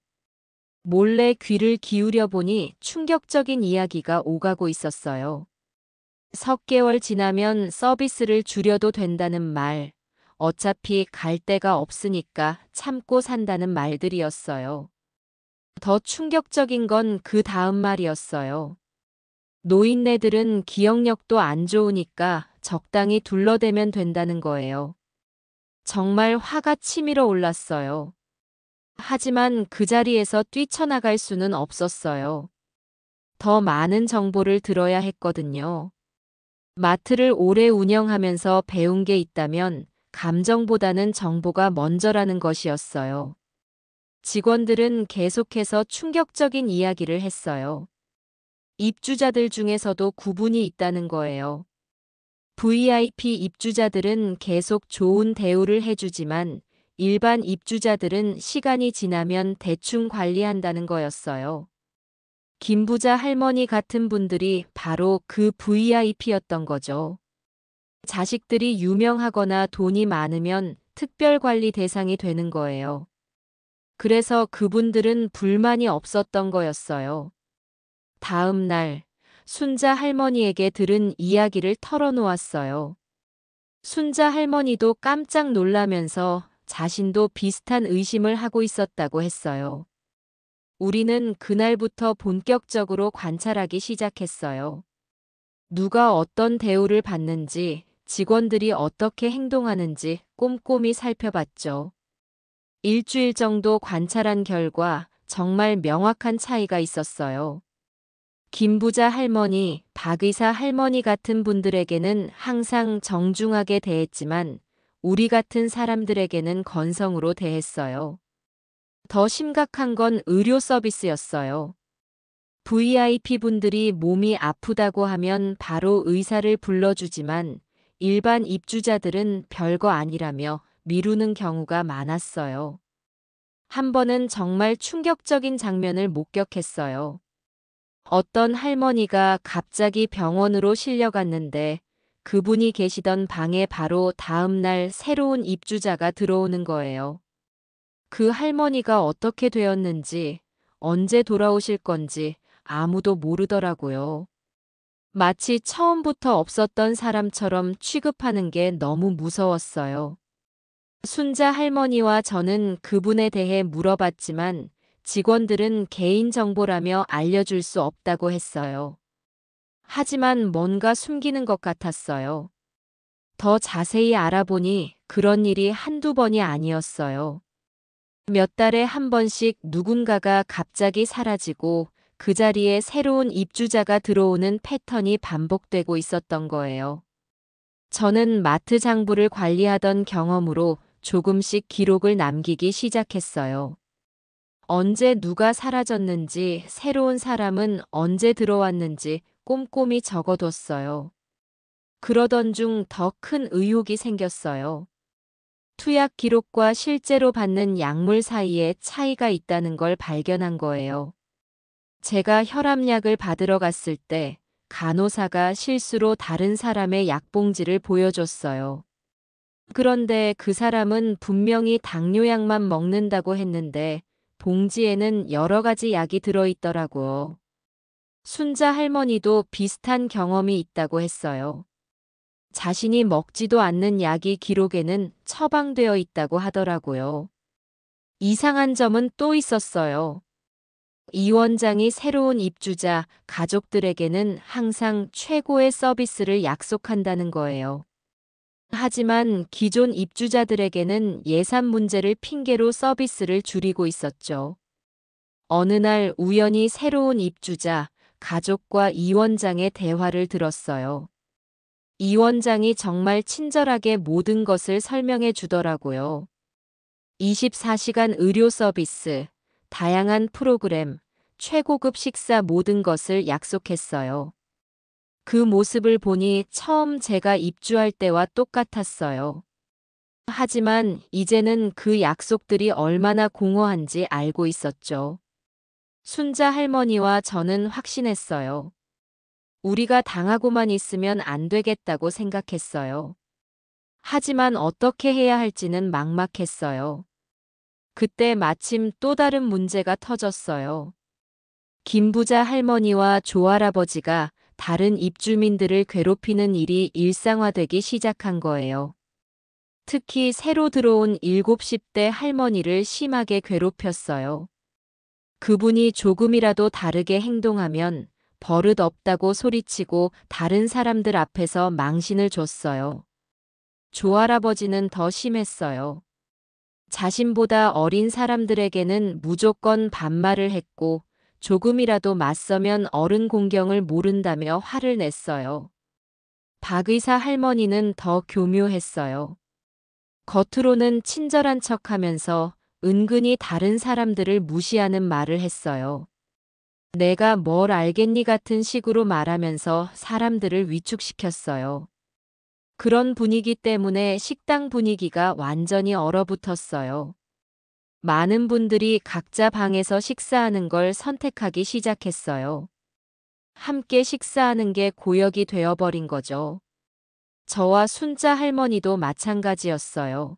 Speaker 1: 몰래 귀를 기울여 보니 충격적인 이야기가 오가고 있었어요. 석 개월 지나면 서비스를 줄여도 된다는 말, 어차피 갈 데가 없으니까 참고 산다는 말들이었어요. 더 충격적인 건 그 다음 말이었어요. 노인네들은 기억력도 안 좋으니까 적당히 둘러대면 된다는 거예요. 정말 화가 치밀어 올랐어요. 하지만 그 자리에서 뛰쳐나갈 수는 없었어요. 더 많은 정보를 들어야 했거든요. 마트를 오래 운영하면서 배운 게 있다면 감정보다는 정보가 먼저라는 것이었어요. 직원들은 계속해서 충격적인 이야기를 했어요. 입주자들 중에서도 구분이 있다는 거예요. VIP 입주자들은 계속 좋은 대우를 해주지만 일반 입주자들은 시간이 지나면 대충 관리한다는 거였어요. 김부자 할머니 같은 분들이 바로 그 VIP였던 거죠. 자식들이 유명하거나 돈이 많으면 특별관리 대상이 되는 거예요. 그래서 그분들은 불만이 없었던 거였어요. 다음 날, 순자 할머니에게 들은 이야기를 털어놓았어요. 순자 할머니도 깜짝 놀라면서 자신도 비슷한 의심을 하고 있었다고 했어요. 우리는 그날부터 본격적으로 관찰하기 시작했어요. 누가 어떤 대우를 받는지, 직원들이 어떻게 행동하는지 꼼꼼히 살펴봤죠. 일주일 정도 관찰한 결과 정말 명확한 차이가 있었어요. 김부자 할머니, 박의사 할머니 같은 분들에게는 항상 정중하게 대했지만 우리 같은 사람들에게는 건성으로 대했어요. 더 심각한 건 의료 서비스였어요. VIP 분들이 몸이 아프다고 하면 바로 의사를 불러주지만 일반 입주자들은 별거 아니라며 미루는 경우가 많았어요. 한 번은 정말 충격적인 장면을 목격했어요. 어떤 할머니가 갑자기 병원으로 실려갔는데 그분이 계시던 방에 바로 다음 날 새로운 입주자가 들어오는 거예요. 그 할머니가 어떻게 되었는지, 언제 돌아오실 건지 아무도 모르더라고요. 마치 처음부터 없었던 사람처럼 취급하는 게 너무 무서웠어요. 순자 할머니와 저는 그분에 대해 물어봤지만 직원들은 개인정보라며 알려줄 수 없다고 했어요. 하지만 뭔가 숨기는 것 같았어요. 더 자세히 알아보니 그런 일이 한두 번이 아니었어요. 몇 달에 한 번씩 누군가가 갑자기 사라지고 그 자리에 새로운 입주자가 들어오는 패턴이 반복되고 있었던 거예요. 저는 마트 장부를 관리하던 경험으로 조금씩 기록을 남기기 시작했어요. 언제 누가 사라졌는지, 새로운 사람은 언제 들어왔는지 꼼꼼히 적어뒀어요. 그러던 중 더 큰 의혹이 생겼어요. 투약 기록과 실제로 받는 약물 사이에 차이가 있다는 걸 발견한 거예요. 제가 혈압약을 받으러 갔을 때 간호사가 실수로 다른 사람의 약봉지를 보여줬어요. 그런데 그 사람은 분명히 당뇨약만 먹는다고 했는데 봉지에는 여러 가지 약이 들어있더라고요. 순자 할머니도 비슷한 경험이 있다고 했어요. 자신이 먹지도 않는 약이 기록에는 처방되어 있다고 하더라고요. 이상한 점은 또 있었어요. 이 원장이 새로운 입주자, 가족들에게는 항상 최고의 서비스를 약속한다는 거예요. 하지만 기존 입주자들에게는 예산 문제를 핑계로 서비스를 줄이고 있었죠. 어느 날 우연히 새로운 입주자, 가족과 이 원장의 대화를 들었어요. 이 원장이 정말 친절하게 모든 것을 설명해 주더라고요. 24시간 의료 서비스, 다양한 프로그램, 최고급 식사 모든 것을 약속했어요. 그 모습을 보니 처음 제가 입주할 때와 똑같았어요. 하지만 이제는 그 약속들이 얼마나 공허한지 알고 있었죠. 순자 할머니와 저는 확신했어요. 우리가 당하고만 있으면 안 되겠다고 생각했어요. 하지만 어떻게 해야 할지는 막막했어요. 그때 마침 또 다른 문제가 터졌어요. 김부자 할머니와 조할아버지가 다른 입주민들을 괴롭히는 일이 일상화되기 시작한 거예요. 특히 새로 들어온 70대 할머니를 심하게 괴롭혔어요. 그분이 조금이라도 다르게 행동하면 버릇 없다고 소리치고 다른 사람들 앞에서 망신을 줬어요. 조할아버지는 더 심했어요. 자신보다 어린 사람들에게는 무조건 반말을 했고 조금이라도 맞서면 어른 공경을 모른다며 화를 냈어요. 박의사 할머니는 더 교묘했어요. 겉으로는 친절한 척하면서 은근히 다른 사람들을 무시하는 말을 했어요. 내가 뭘 알겠니 같은 식으로 말하면서 사람들을 위축시켰어요. 그런 분위기 때문에 식당 분위기가 완전히 얼어붙었어요. 많은 분들이 각자 방에서 식사하는 걸 선택하기 시작했어요. 함께 식사하는 게 고역이 되어버린 거죠. 저와 순자 할머니도 마찬가지였어요.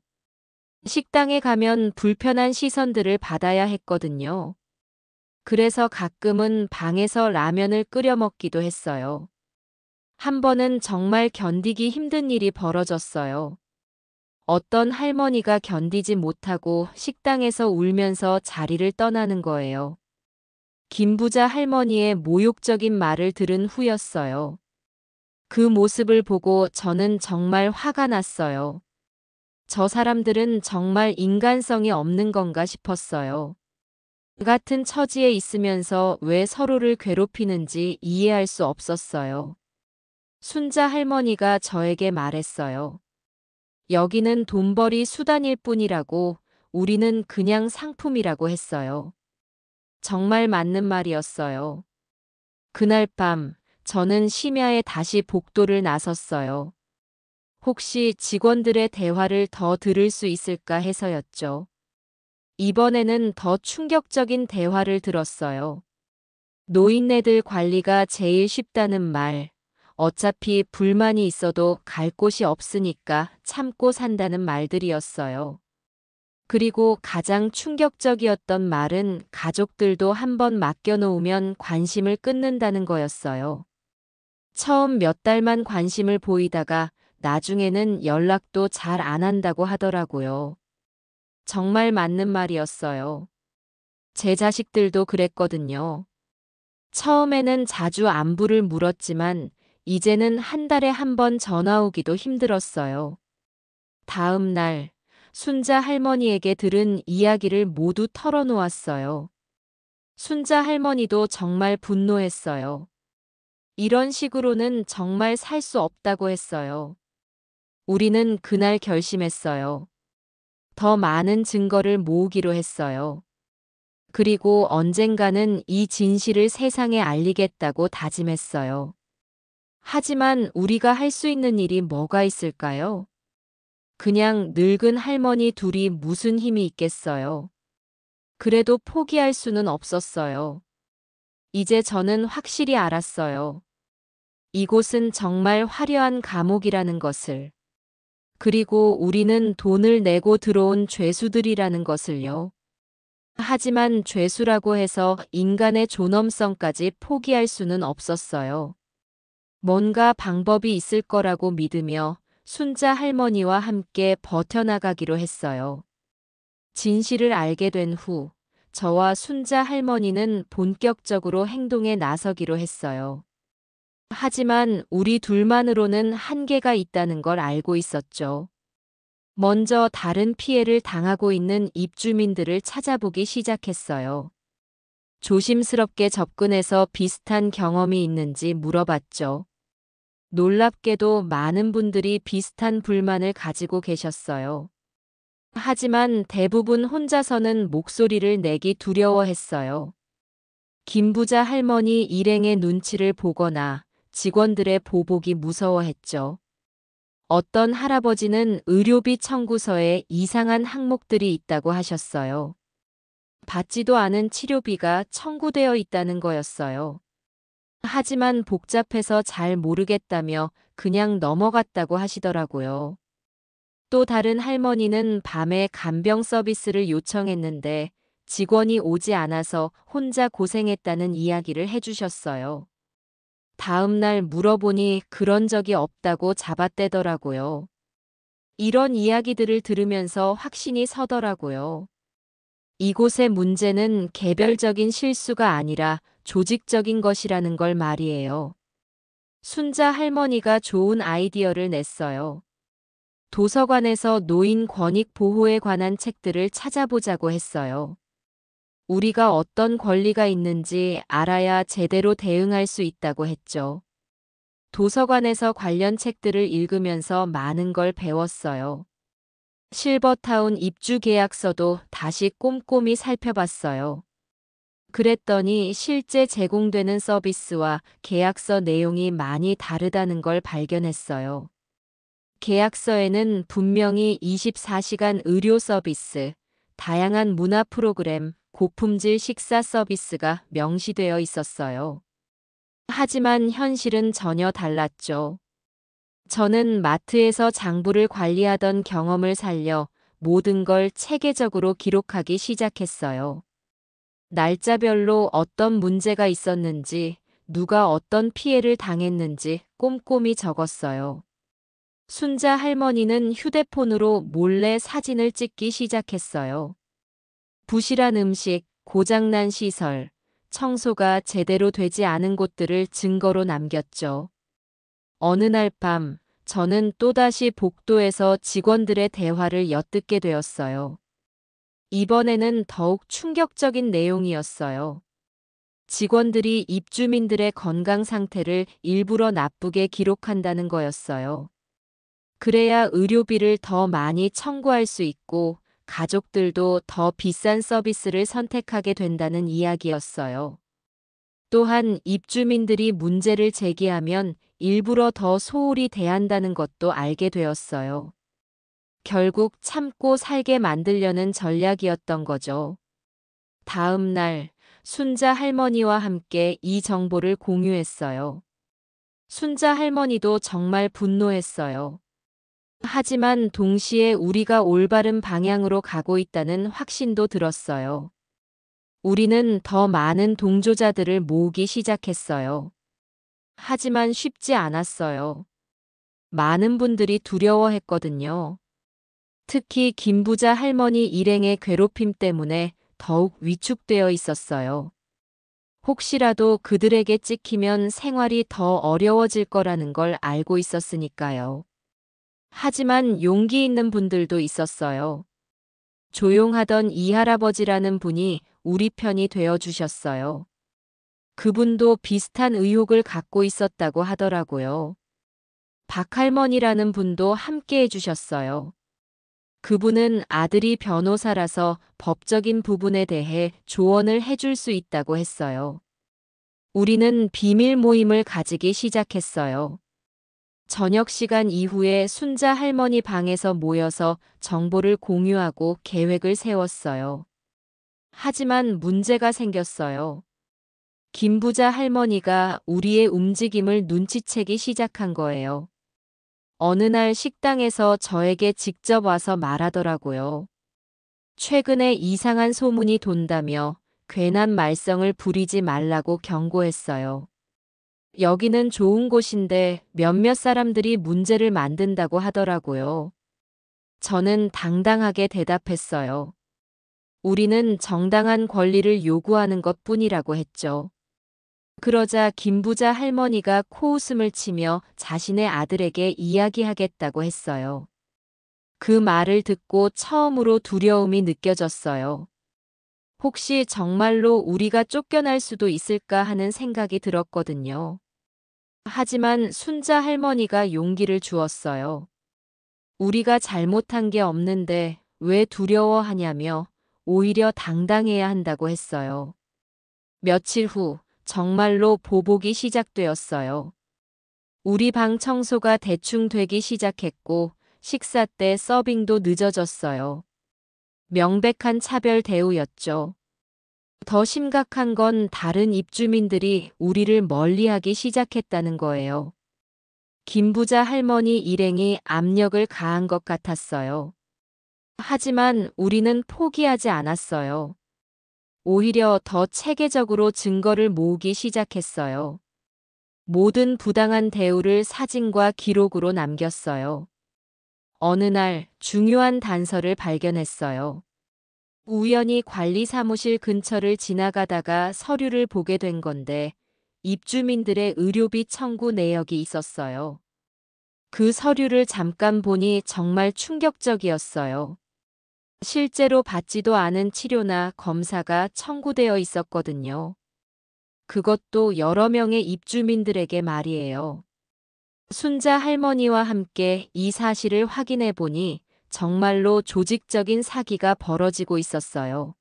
Speaker 1: 식당에 가면 불편한 시선들을 받아야 했거든요. 그래서 가끔은 방에서 라면을 끓여 먹기도 했어요. 한 번은 정말 견디기 힘든 일이 벌어졌어요. 어떤 할머니가 견디지 못하고 식당에서 울면서 자리를 떠나는 거예요. 김부자 할머니의 모욕적인 말을 들은 후였어요. 그 모습을 보고 저는 정말 화가 났어요. 저 사람들은 정말 인간성이 없는 건가 싶었어요. 같은 처지에 있으면서 왜 서로를 괴롭히는지 이해할 수 없었어요. 순자 할머니가 저에게 말했어요. 여기는 돈벌이 수단일 뿐이라고, 우리는 그냥 상품이라고 했어요. 정말 맞는 말이었어요. 그날 밤, 저는 심야에 다시 복도를 나섰어요. 혹시 직원들의 대화를 더 들을 수 있을까 해서였죠. 이번에는 더 충격적인 대화를 들었어요. 노인네들 관리가 제일 쉽다는 말, 어차피 불만이 있어도 갈 곳이 없으니까 참고 산다는 말들이었어요. 그리고 가장 충격적이었던 말은 가족들도 한번 맡겨놓으면 관심을 끊는다는 거였어요. 처음 몇 달만 관심을 보이다가 나중에는 연락도 잘 안 한다고 하더라고요. 정말 맞는 말이었어요. 제 자식들도 그랬거든요. 처음에는 자주 안부를 물었지만 이제는 한 달에 한 번 전화 오기도 힘들었어요. 다음 날 순자 할머니에게 들은 이야기를 모두 털어놓았어요. 순자 할머니도 정말 분노했어요. 이런 식으로는 정말 살 수 없다고 했어요. 우리는 그날 결심했어요. 더 많은 증거를 모으기로 했어요. 그리고 언젠가는 이 진실을 세상에 알리겠다고 다짐했어요. 하지만 우리가 할 수 있는 일이 뭐가 있을까요? 그냥 늙은 할머니 둘이 무슨 힘이 있겠어요. 그래도 포기할 수는 없었어요. 이제 저는 확실히 알았어요. 이곳은 정말 화려한 감옥이라는 것을. 그리고 우리는 돈을 내고 들어온 죄수들이라는 것을요. 하지만 죄수라고 해서 인간의 존엄성까지 포기할 수는 없었어요. 뭔가 방법이 있을 거라고 믿으며 순자 할머니와 함께 버텨나가기로 했어요. 진실을 알게 된 후, 저와 순자 할머니는 본격적으로 행동에 나서기로 했어요. 하지만 우리 둘만으로는 한계가 있다는 걸 알고 있었죠. 먼저 다른 피해를 당하고 있는 입주민들을 찾아보기 시작했어요. 조심스럽게 접근해서 비슷한 경험이 있는지 물어봤죠. 놀랍게도 많은 분들이 비슷한 불만을 가지고 계셨어요. 하지만 대부분 혼자서는 목소리를 내기 두려워했어요. 김부자 할머니 일행의 눈치를 보거나 직원들의 보복이 무서워했죠. 어떤 할아버지는 의료비 청구서에 이상한 항목들이 있다고 하셨어요. 받지도 않은 치료비가 청구되어 있다는 거였어요. 하지만 복잡해서 잘 모르겠다며 그냥 넘어갔다고 하시더라고요. 또 다른 할머니는 밤에 간병 서비스를 요청했는데 직원이 오지 않아서 혼자 고생했다는 이야기를 해주셨어요. 다음 날 물어보니 그런 적이 없다고 잡아떼더라고요. 이런 이야기들을 들으면서 확신이 서더라고요. 이곳의 문제는 개별적인 실수가 아니라 조직적인 것이라는 걸 말이에요. 순자 할머니가 좋은 아이디어를 냈어요. 도서관에서 노인 권익 보호에 관한 책들을 찾아보자고 했어요. 우리가 어떤 권리가 있는지 알아야 제대로 대응할 수 있다고 했죠. 도서관에서 관련 책들을 읽으면서 많은 걸 배웠어요. 실버타운 입주 계약서도 다시 꼼꼼히 살펴봤어요. 그랬더니 실제 제공되는 서비스와 계약서 내용이 많이 다르다는 걸 발견했어요. 계약서에는 분명히 24시간 의료 서비스, 다양한 문화 프로그램, 고품질 식사 서비스가 명시되어 있었어요. 하지만 현실은 전혀 달랐죠. 저는 마트에서 장부를 관리하던 경험을 살려 모든 걸 체계적으로 기록하기 시작했어요. 날짜별로 어떤 문제가 있었는지, 누가 어떤 피해를 당했는지 꼼꼼히 적었어요. 순자 할머니는 휴대폰으로 몰래 사진을 찍기 시작했어요. 부실한 음식, 고장난 시설, 청소가 제대로 되지 않은 곳들을 증거로 남겼죠. 어느 날 밤, 저는 또다시 복도에서 직원들의 대화를 엿듣게 되었어요. 이번에는 더욱 충격적인 내용이었어요. 직원들이 입주민들의 건강 상태를 일부러 나쁘게 기록한다는 거였어요. 그래야 의료비를 더 많이 청구할 수 있고 가족들도 더 비싼 서비스를 선택하게 된다는 이야기였어요. 또한 입주민들이 문제를 제기하면 일부러 더 소홀히 대한다는 것도 알게 되었어요. 결국 참고 살게 만들려는 전략이었던 거죠. 다음 날, 순자 할머니와 함께 이 정보를 공유했어요. 순자 할머니도 정말 분노했어요. 하지만 동시에 우리가 올바른 방향으로 가고 있다는 확신도 들었어요. 우리는 더 많은 동조자들을 모으기 시작했어요. 하지만 쉽지 않았어요. 많은 분들이 두려워했거든요. 특히 김부자 할머니 일행의 괴롭힘 때문에 더욱 위축되어 있었어요. 혹시라도 그들에게 찍히면 생활이 더 어려워질 거라는 걸 알고 있었으니까요. 하지만 용기 있는 분들도 있었어요. 조용하던 이 할아버지라는 분이 우리 편이 되어 주셨어요. 그분도 비슷한 의혹을 갖고 있었다고 하더라고요. 박할머니라는 분도 함께 해주셨어요. 그분은 아들이 변호사라서 법적인 부분에 대해 조언을 해줄 수 있다고 했어요. 우리는 비밀 모임을 가지기 시작했어요. 저녁 시간 이후에 순자 할머니 방에서 모여서 정보를 공유하고 계획을 세웠어요. 하지만 문제가 생겼어요. 김부자 할머니가 우리의 움직임을 눈치채기 시작한 거예요. 어느 날 식당에서 저에게 직접 와서 말하더라고요. 최근에 이상한 소문이 돈다며 괜한 말썽을 부리지 말라고 경고했어요. 여기는 좋은 곳인데 몇몇 사람들이 문제를 만든다고 하더라고요. 저는 당당하게 대답했어요. 우리는 정당한 권리를 요구하는 것 뿐이라고 했죠. 그러자 김부자 할머니가 코웃음을 치며 자신의 아들에게 이야기하겠다고 했어요. 그 말을 듣고 처음으로 두려움이 느껴졌어요. 혹시 정말로 우리가 쫓겨날 수도 있을까 하는 생각이 들었거든요. 하지만 순자 할머니가 용기를 주었어요. 우리가 잘못한 게 없는데 왜 두려워하냐며 오히려 당당해야 한다고 했어요. 며칠 후 정말로 보복이 시작되었어요. 우리 방 청소가 대충 되기 시작했고 식사 때 서빙도 늦어졌어요. 명백한 차별 대우였죠. 더 심각한 건 다른 입주민들이 우리를 멀리하기 시작했다는 거예요. 김부자 할머니 일행이 압력을 가한 것 같았어요. 하지만 우리는 포기하지 않았어요. 오히려 더 체계적으로 증거를 모으기 시작했어요. 모든 부당한 대우를 사진과 기록으로 남겼어요. 어느 날 중요한 단서를 발견했어요. 우연히 관리 사무실 근처를 지나가다가 서류를 보게 된 건데 입주민들의 의료비 청구 내역이 있었어요. 그 서류를 잠깐 보니 정말 충격적이었어요. 실제로 받지도 않은 치료나 검사가 청구되어 있었거든요. 그것도 여러 명의 입주민들에게 말이에요. 순자 할머니와 함께 이 사실을 확인해 보니 정말로 조직적인 사기가 벌어지고 있었어요.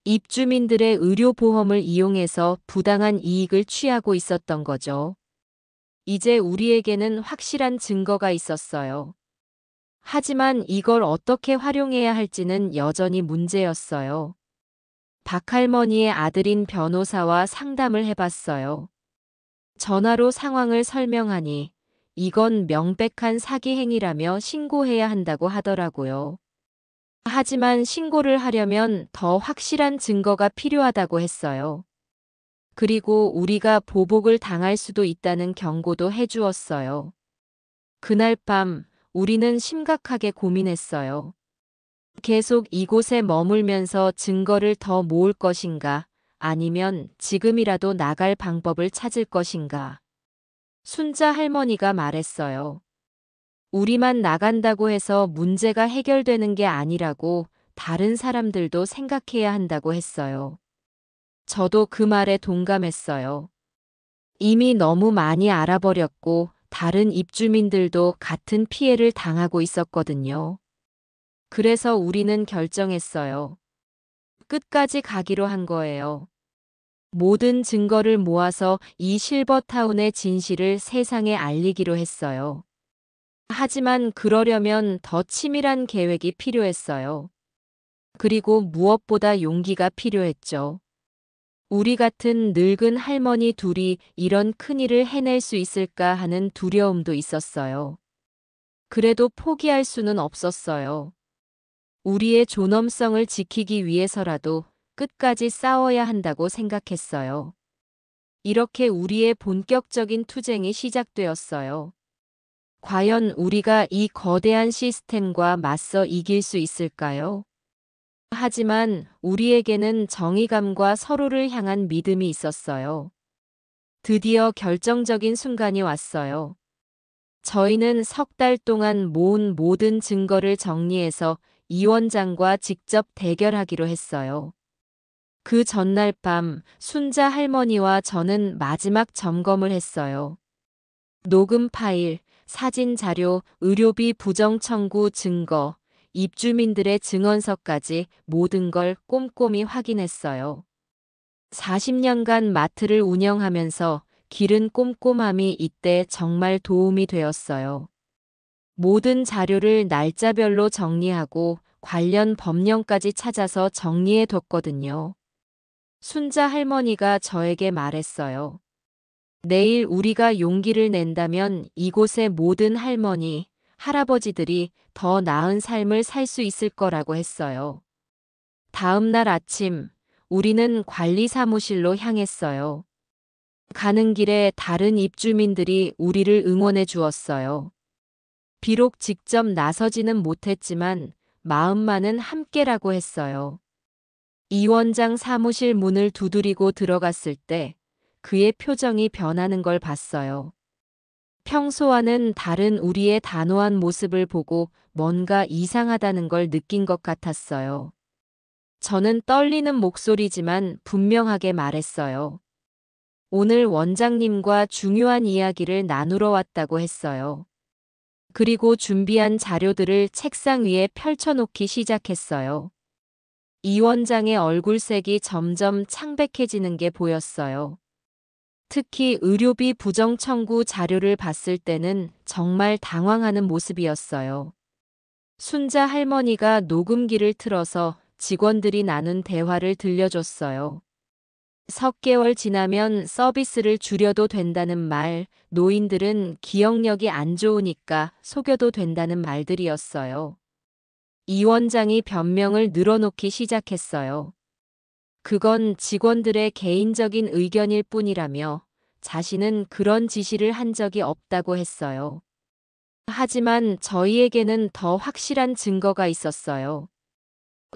Speaker 1: 입주민들의 의료보험을 이용해서 부당한 이익을 취하고 있었던 거죠. 이제 우리에게는 확실한 증거가 있었어요. 하지만 이걸 어떻게 활용해야 할지는 여전히 문제였어요. 박할머니의 아들인 변호사와 상담을 해봤어요. 전화로 상황을 설명하니 이건 명백한 사기 행위라며 신고해야 한다고 하더라고요. 하지만 신고를 하려면 더 확실한 증거가 필요하다고 했어요. 그리고 우리가 보복을 당할 수도 있다는 경고도 해주었어요. 그날 밤 우리는 심각하게 고민했어요. 계속 이곳에 머물면서 증거를 더 모을 것인가, 아니면 지금이라도 나갈 방법을 찾을 것인가. 순자 할머니가 말했어요. 우리만 나간다고 해서 문제가 해결되는 게 아니라고 다른 사람들도 생각해야 한다고 했어요. 저도 그 말에 동감했어요. 이미 너무 많이 알아버렸고 다른 입주민들도 같은 피해를 당하고 있었거든요. 그래서 우리는 결정했어요. 끝까지 가기로 한 거예요. 모든 증거를 모아서 이 실버타운의 진실을 세상에 알리기로 했어요. 하지만 그러려면 더 치밀한 계획이 필요했어요. 그리고 무엇보다 용기가 필요했죠. 우리 같은 늙은 할머니 둘이 이런 큰일을 해낼 수 있을까 하는 두려움도 있었어요. 그래도 포기할 수는 없었어요. 우리의 존엄성을 지키기 위해서라도 끝까지 싸워야 한다고 생각했어요. 이렇게 우리의 본격적인 투쟁이 시작되었어요. 과연 우리가 이 거대한 시스템과 맞서 이길 수 있을까요? 하지만 우리에게는 정의감과 서로를 향한 믿음이 있었어요. 드디어 결정적인 순간이 왔어요. 저희는 석 달 동안 모은 모든 증거를 정리해서 이 원장과 직접 대결하기로 했어요. 그 전날 밤 순자 할머니와 저는 마지막 점검을 했어요. 녹음 파일, 사진 자료, 의료비 부정 청구 증거, 입주민들의 증언서까지 모든 걸 꼼꼼히 확인했어요. 40년간 마트를 운영하면서 기른 꼼꼼함이 이때 정말 도움이 되었어요. 모든 자료를 날짜별로 정리하고 관련 법령까지 찾아서 정리해 뒀거든요. 순자 할머니가 저에게 말했어요. 내일 우리가 용기를 낸다면 이곳의 모든 할머니, 할아버지들이 더 나은 삶을 살 수 있을 거라고 했어요. 다음 날 아침, 우리는 관리 사무실로 향했어요. 가는 길에 다른 입주민들이 우리를 응원해 주었어요. 비록 직접 나서지는 못했지만 마음만은 함께라고 했어요. 이 원장 사무실 문을 두드리고 들어갔을 때 그의 표정이 변하는 걸 봤어요. 평소와는 다른 우리의 단호한 모습을 보고 뭔가 이상하다는 걸 느낀 것 같았어요. 저는 떨리는 목소리지만 분명하게 말했어요. 오늘 원장님과 중요한 이야기를 나누러 왔다고 했어요. 그리고 준비한 자료들을 책상 위에 펼쳐놓기 시작했어요. 이 원장의 얼굴색이 점점 창백해지는 게 보였어요. 특히 의료비 부정 청구 자료를 봤을 때는 정말 당황하는 모습이었어요. 순자 할머니가 녹음기를 틀어서 직원들이 나눈 대화를 들려줬어요. 석 개월 지나면 서비스를 줄여도 된다는 말, 노인들은 기억력이 안 좋으니까 속여도 된다는 말들이었어요. 이 원장이 변명을 늘어놓기 시작했어요. 그건 직원들의 개인적인 의견일 뿐이라며 자신은 그런 지시를 한 적이 없다고 했어요. 하지만 저희에게는 더 확실한 증거가 있었어요.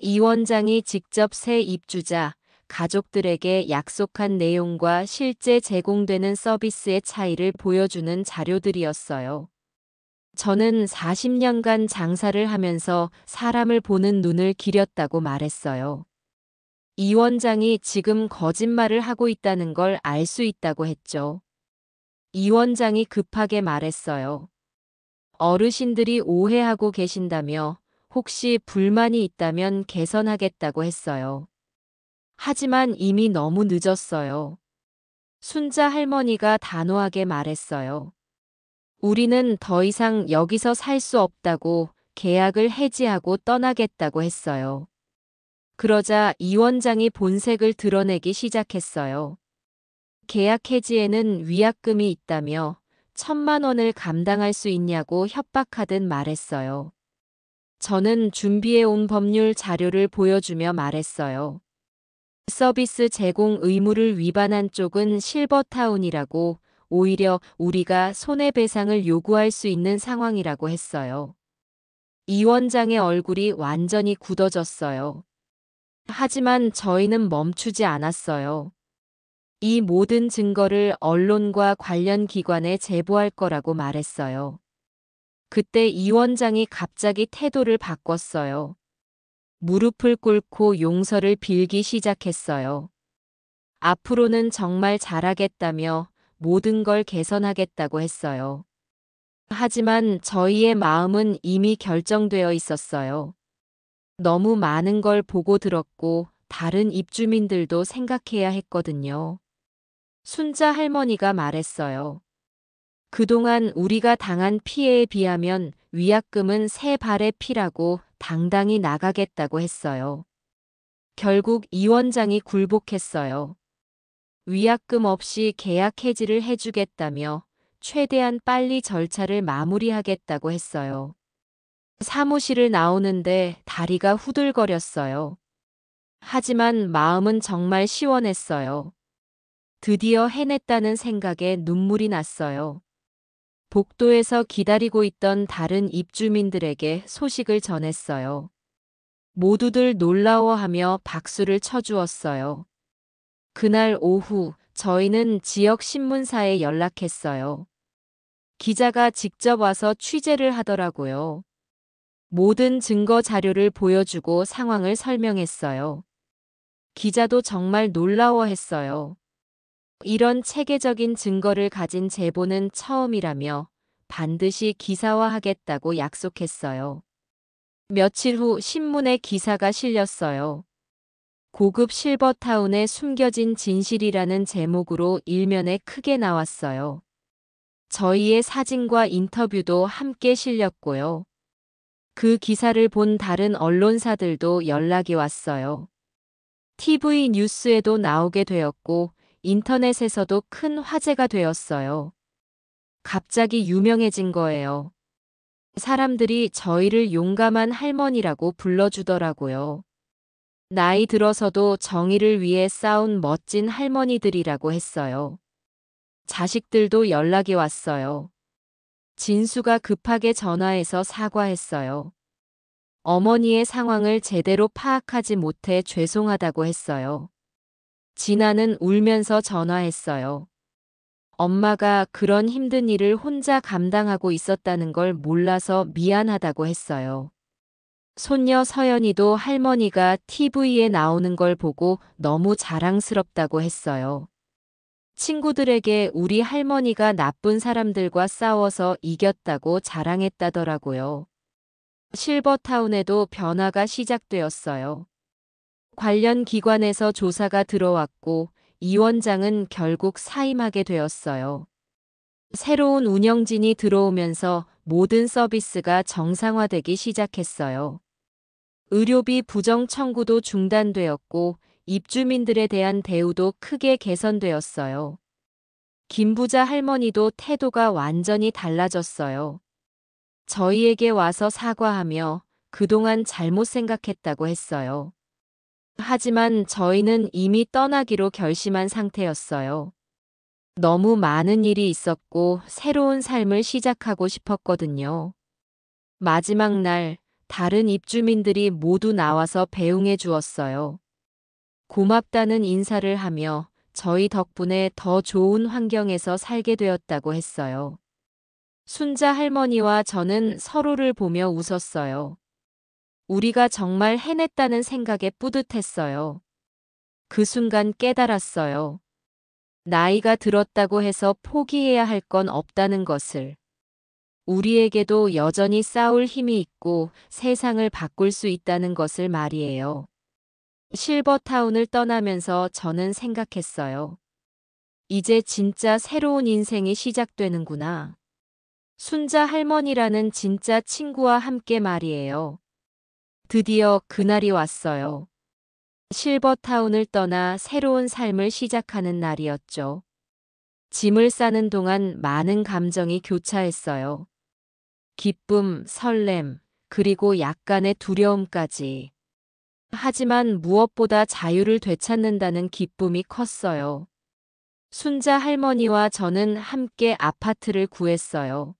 Speaker 1: 이 원장이 직접 새 입주자, 가족들에게 약속한 내용과 실제 제공되는 서비스의 차이를 보여주는 자료들이었어요. 저는 40년간 장사를 하면서 사람을 보는 눈을 기렸다고 말했어요. 이 원장이 지금 거짓말을 하고 있다는 걸 알 수 있다고 했죠. 이 원장이 급하게 말했어요. 어르신들이 오해하고 계신다며 혹시 불만이 있다면 개선하겠다고 했어요. 하지만 이미 너무 늦었어요. 순자 할머니가 단호하게 말했어요. 우리는 더 이상 여기서 살 수 없다고 계약을 해지하고 떠나겠다고 했어요. 그러자 이 원장이 본색을 드러내기 시작했어요. 계약 해지에는 위약금이 있다며 1,000만 원을 감당할 수 있냐고 협박하듯 말했어요. 저는 준비해온 법률 자료를 보여주며 말했어요. 서비스 제공 의무를 위반한 쪽은 실버타운이라고 오히려 우리가 손해배상을 요구할 수 있는 상황이라고 했어요. 이 원장의 얼굴이 완전히 굳어졌어요. 하지만 저희는 멈추지 않았어요. 이 모든 증거를 언론과 관련 기관에 제보할 거라고 말했어요. 그때 이 원장이 갑자기 태도를 바꿨어요. 무릎을 꿇고 용서를 빌기 시작했어요. 앞으로는 정말 잘하겠다며 모든 걸 개선하겠다고 했어요. 하지만 저희의 마음은 이미 결정되어 있었어요. 너무 많은 걸 보고 들었고 다른 입주민들도 생각해야 했거든요. 순자 할머니가 말했어요. 그동안 우리가 당한 피해에 비하면 위약금은 세 발의 피라고 당당히 나가겠다고 했어요. 결국 이 원장이 굴복했어요. 위약금 없이 계약 해지를 해주겠다며 최대한 빨리 절차를 마무리하겠다고 했어요. 사무실을 나오는데 다리가 후들거렸어요. 하지만 마음은 정말 시원했어요. 드디어 해냈다는 생각에 눈물이 났어요. 복도에서 기다리고 있던 다른 입주민들에게 소식을 전했어요. 모두들 놀라워하며 박수를 쳐주었어요. 그날 오후 저희는 지역 신문사에 연락했어요. 기자가 직접 와서 취재를 하더라고요. 모든 증거 자료를 보여주고 상황을 설명했어요. 기자도 정말 놀라워했어요. 이런 체계적인 증거를 가진 제보는 처음이라며 반드시 기사화하겠다고 약속했어요. 며칠 후 신문에 기사가 실렸어요. 고급 실버타운에 숨겨진 진실이라는 제목으로 일면에 크게 나왔어요. 저희의 사진과 인터뷰도 함께 실렸고요. 그 기사를 본 다른 언론사들도 연락이 왔어요. TV 뉴스에도 나오게 되었고 인터넷에서도 큰 화제가 되었어요. 갑자기 유명해진 거예요. 사람들이 저희를 용감한 할머니라고 불러주더라고요. 나이 들어서도 정의를 위해 싸운 멋진 할머니들이라고 했어요. 자식들도 연락이 왔어요. 진수가 급하게 전화해서 사과했어요. 어머니의 상황을 제대로 파악하지 못해 죄송하다고 했어요. 진아는 울면서 전화했어요. 엄마가 그런 힘든 일을 혼자 감당하고 있었다는 걸 몰라서 미안하다고 했어요. 손녀 서연이도 할머니가 TV에 나오는 걸 보고 너무 자랑스럽다고 했어요. 친구들에게 우리 할머니가 나쁜 사람들과 싸워서 이겼다고 자랑했다더라고요. 실버타운에도 변화가 시작되었어요. 관련 기관에서 조사가 들어왔고 이 원장은 결국 사임하게 되었어요. 새로운 운영진이 들어오면서 모든 서비스가 정상화되기 시작했어요. 의료비 부정 청구도 중단되었고 입주민들에 대한 대우도 크게 개선되었어요. 김부자 할머니도 태도가 완전히 달라졌어요. 저희에게 와서 사과하며 그동안 잘못 생각했다고 했어요. 하지만 저희는 이미 떠나기로 결심한 상태였어요. 너무 많은 일이 있었고 새로운 삶을 시작하고 싶었거든요. 마지막 날, 다른 입주민들이 모두 나와서 배웅해 주었어요. 고맙다는 인사를 하며 저희 덕분에 더 좋은 환경에서 살게 되었다고 했어요. 순자 할머니와 저는 서로를 보며 웃었어요. 우리가 정말 해냈다는 생각에 뿌듯했어요. 그 순간 깨달았어요. 나이가 들었다고 해서 포기해야 할 건 없다는 것을. 우리에게도 여전히 싸울 힘이 있고 세상을 바꿀 수 있다는 것을 말이에요. 실버타운을 떠나면서 저는 생각했어요. 이제 진짜 새로운 인생이 시작되는구나. 순자 할머니라는 진짜 친구와 함께 말이에요. 드디어 그날이 왔어요. 실버타운을 떠나 새로운 삶을 시작하는 날이었죠. 짐을 싸는 동안 많은 감정이 교차했어요. 기쁨, 설렘, 그리고 약간의 두려움까지. 하지만 무엇보다 자유를 되찾는다는 기쁨이 컸어요. 순자 할머니와 저는 함께 아파트를 구했어요.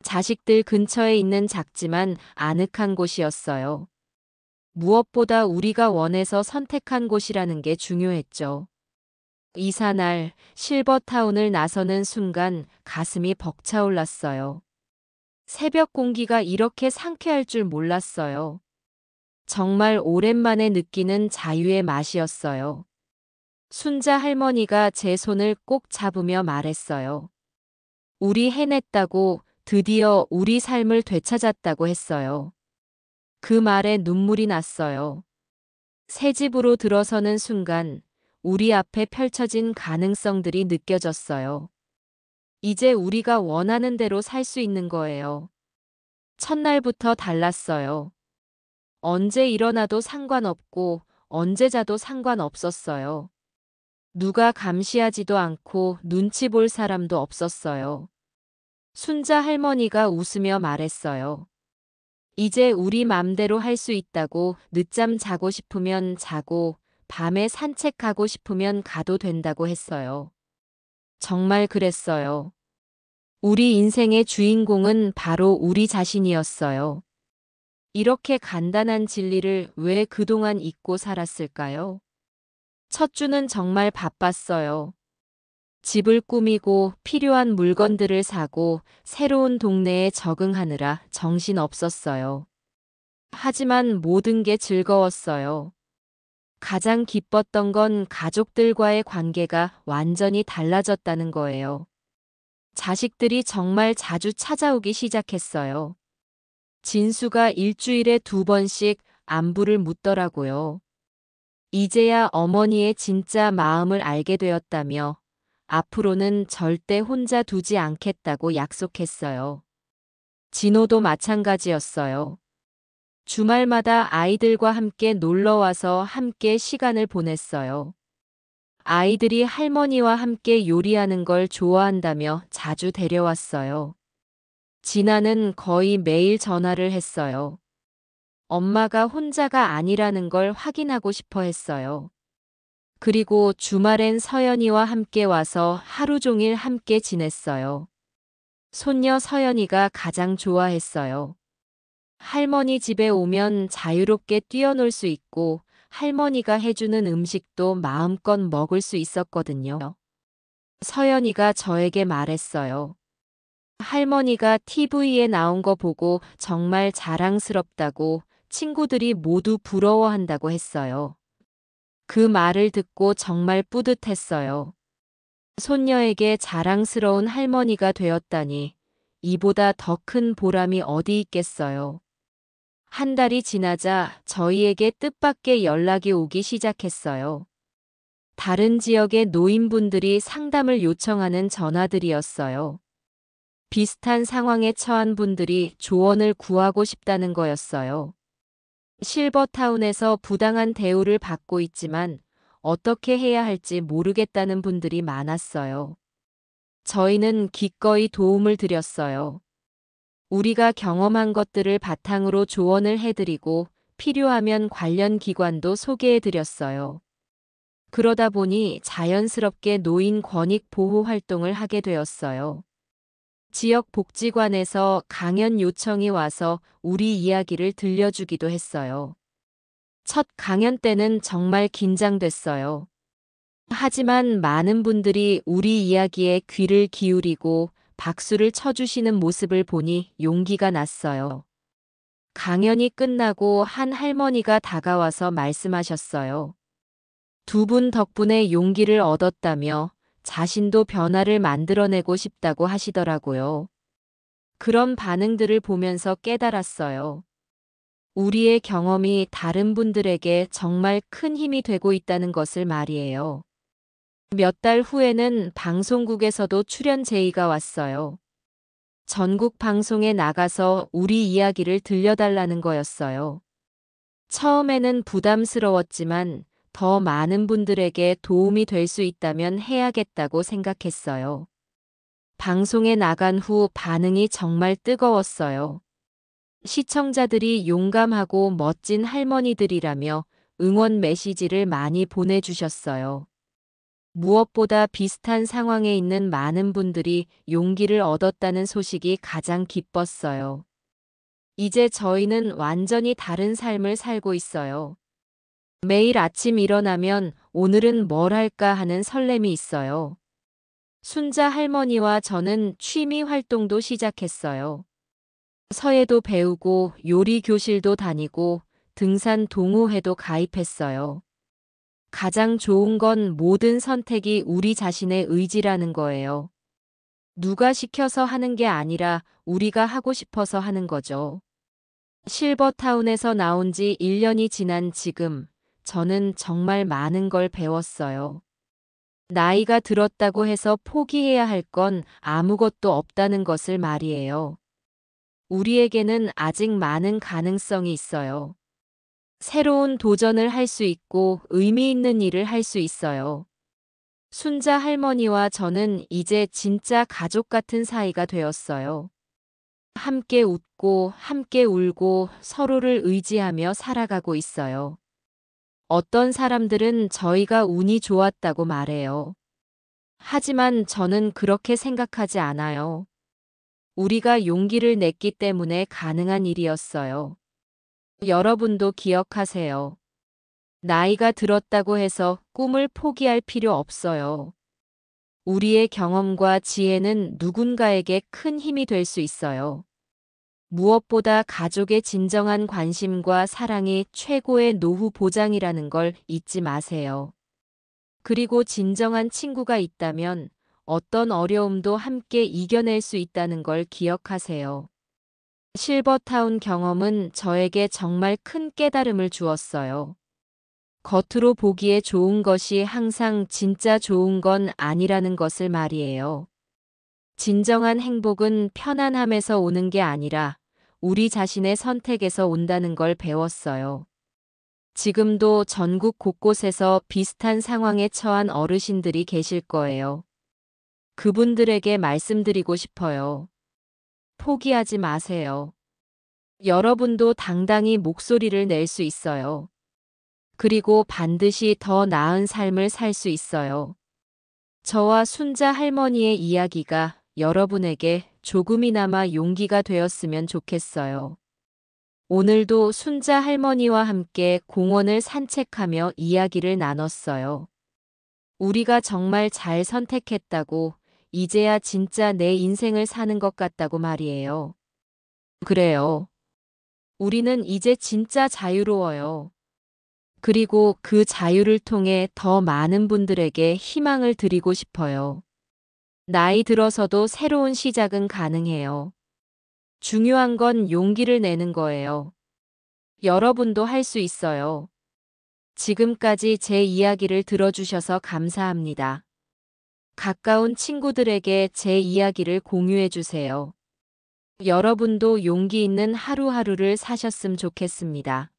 Speaker 1: 자식들 근처에 있는 작지만 아늑한 곳이었어요. 무엇보다 우리가 원해서 선택한 곳이라는 게 중요했죠. 이사 날 실버타운을 나서는 순간 가슴이 벅차올랐어요. 새벽 공기가 이렇게 상쾌할 줄 몰랐어요. 정말 오랜만에 느끼는 자유의 맛이었어요. 순자 할머니가 제 손을 꼭 잡으며 말했어요. 우리 해냈다고, 드디어 우리 삶을 되찾았다고 했어요. 그 말에 눈물이 났어요. 새 집으로 들어서는 순간 우리 앞에 펼쳐진 가능성들이 느껴졌어요. 이제 우리가 원하는 대로 살 수 있는 거예요. 첫날부터 달랐어요. 언제 일어나도 상관없고 언제 자도 상관없었어요. 누가 감시하지도 않고 눈치 볼 사람도 없었어요. 순자 할머니가 웃으며 말했어요. 이제 우리 맘대로 할 수 있다고. 늦잠 자고 싶으면 자고 밤에 산책하고 싶으면 가도 된다고 했어요. 정말 그랬어요. 우리 인생의 주인공은 바로 우리 자신이었어요. 이렇게 간단한 진리를 왜 그동안 잊고 살았을까요? 첫 주는 정말 바빴어요. 집을 꾸미고 필요한 물건들을 사고 새로운 동네에 적응하느라 정신 없었어요. 하지만 모든 게 즐거웠어요. 가장 기뻤던 건 가족들과의 관계가 완전히 달라졌다는 거예요. 자식들이 정말 자주 찾아오기 시작했어요. 진수가 일주일에 2번씩 안부를 묻더라고요. 이제야 어머니의 진짜 마음을 알게 되었다며 앞으로는 절대 혼자 두지 않겠다고 약속했어요. 진호도 마찬가지였어요. 주말마다 아이들과 함께 놀러와서 함께 시간을 보냈어요. 아이들이 할머니와 함께 요리하는 걸 좋아한다며 자주 데려왔어요. 진아는 거의 매일 전화를 했어요. 엄마가 혼자가 아니라는 걸 확인하고 싶어 했어요. 그리고 주말엔 서연이와 함께 와서 하루 종일 함께 지냈어요. 손녀 서연이가 가장 좋아했어요. 할머니 집에 오면 자유롭게 뛰어놀 수 있고 할머니가 해주는 음식도 마음껏 먹을 수 있었거든요. 서연이가 저에게 말했어요. 할머니가 TV에 나온 거 보고 정말 자랑스럽다고 친구들이 모두 부러워한다고 했어요. 그 말을 듣고 정말 뿌듯했어요. 손녀에게 자랑스러운 할머니가 되었다니 이보다 더 큰 보람이 어디 있겠어요. 한 달이 지나자 저희에게 뜻밖의 연락이 오기 시작했어요. 다른 지역의 노인분들이 상담을 요청하는 전화들이었어요. 비슷한 상황에 처한 분들이 조언을 구하고 싶다는 거였어요. 실버타운에서 부당한 대우를 받고 있지만 어떻게 해야 할지 모르겠다는 분들이 많았어요. 저희는 기꺼이 도움을 드렸어요. 우리가 경험한 것들을 바탕으로 조언을 해드리고 필요하면 관련 기관도 소개해드렸어요. 그러다 보니 자연스럽게 노인 권익 보호 활동을 하게 되었어요. 지역 복지관에서 강연 요청이 와서 우리 이야기를 들려주기도 했어요. 첫 강연 때는 정말 긴장됐어요. 하지만 많은 분들이 우리 이야기에 귀를 기울이고 박수를 쳐주시는 모습을 보니 용기가 났어요. 강연이 끝나고 한 할머니가 다가와서 말씀하셨어요. 두 분 덕분에 용기를 얻었다며 자신도 변화를 만들어내고 싶다고 하시더라고요. 그런 반응들을 보면서 깨달았어요. 우리의 경험이 다른 분들에게 정말 큰 힘이 되고 있다는 것을 말이에요. 몇 달 후에는 방송국에서도 출연 제의가 왔어요. 전국 방송에 나가서 우리 이야기를 들려달라는 거였어요. 처음에는 부담스러웠지만 더 많은 분들에게 도움이 될 수 있다면 해야겠다고 생각했어요. 방송에 나간 후 반응이 정말 뜨거웠어요. 시청자들이 용감하고 멋진 할머니들이라며 응원 메시지를 많이 보내주셨어요. 무엇보다 비슷한 상황에 있는 많은 분들이 용기를 얻었다는 소식이 가장 기뻤어요. 이제 저희는 완전히 다른 삶을 살고 있어요. 매일 아침 일어나면 오늘은 뭘 할까 하는 설렘이 있어요. 순자 할머니와 저는 취미 활동도 시작했어요. 서예도 배우고 요리 교실도 다니고 등산 동호회도 가입했어요. 가장 좋은 건 모든 선택이 우리 자신의 의지라는 거예요. 누가 시켜서 하는 게 아니라 우리가 하고 싶어서 하는 거죠. 실버타운에서 나온 지 1년이 지난 지금, 저는 정말 많은 걸 배웠어요. 나이가 들었다고 해서 포기해야 할 건 아무것도 없다는 것을 말이에요. 우리에게는 아직 많은 가능성이 있어요. 새로운 도전을 할 수 있고 의미 있는 일을 할 수 있어요. 순자 할머니와 저는 이제 진짜 가족 같은 사이가 되었어요. 함께 웃고 함께 울고 서로를 의지하며 살아가고 있어요. 어떤 사람들은 저희가 운이 좋았다고 말해요. 하지만 저는 그렇게 생각하지 않아요. 우리가 용기를 냈기 때문에 가능한 일이었어요. 여러분도 기억하세요. 나이가 들었다고 해서 꿈을 포기할 필요 없어요. 우리의 경험과 지혜는 누군가에게 큰 힘이 될 수 있어요. 무엇보다 가족의 진정한 관심과 사랑이 최고의 노후 보장이라는 걸 잊지 마세요. 그리고 진정한 친구가 있다면 어떤 어려움도 함께 이겨낼 수 있다는 걸 기억하세요. 실버타운 경험은 저에게 정말 큰 깨달음을 주었어요. 겉으로 보기에 좋은 것이 항상 진짜 좋은 건 아니라는 것을 말이에요. 진정한 행복은 편안함에서 오는 게 아니라 우리 자신의 선택에서 온다는 걸 배웠어요. 지금도 전국 곳곳에서 비슷한 상황에 처한 어르신들이 계실 거예요. 그분들에게 말씀드리고 싶어요. 포기하지 마세요. 여러분도 당당히 목소리를 낼 수 있어요. 그리고 반드시 더 나은 삶을 살 수 있어요. 저와 순자 할머니의 이야기가 여러분에게 조금이나마 용기가 되었으면 좋겠어요. 오늘도 순자 할머니와 함께 공원을 산책하며 이야기를 나눴어요. 우리가 정말 잘 선택했다고, 이제야 진짜 내 인생을 사는 것 같다고 말이에요. 그래요. 우리는 이제 진짜 자유로워요. 그리고 그 자유를 통해 더 많은 분들에게 희망을 드리고 싶어요. 나이 들어서도 새로운 시작은 가능해요. 중요한 건 용기를 내는 거예요. 여러분도 할 수 있어요. 지금까지 제 이야기를 들어주셔서 감사합니다. 가까운 친구들에게 제 이야기를 공유해 주세요. 여러분도 용기 있는 하루하루를 사셨으면 좋겠습니다.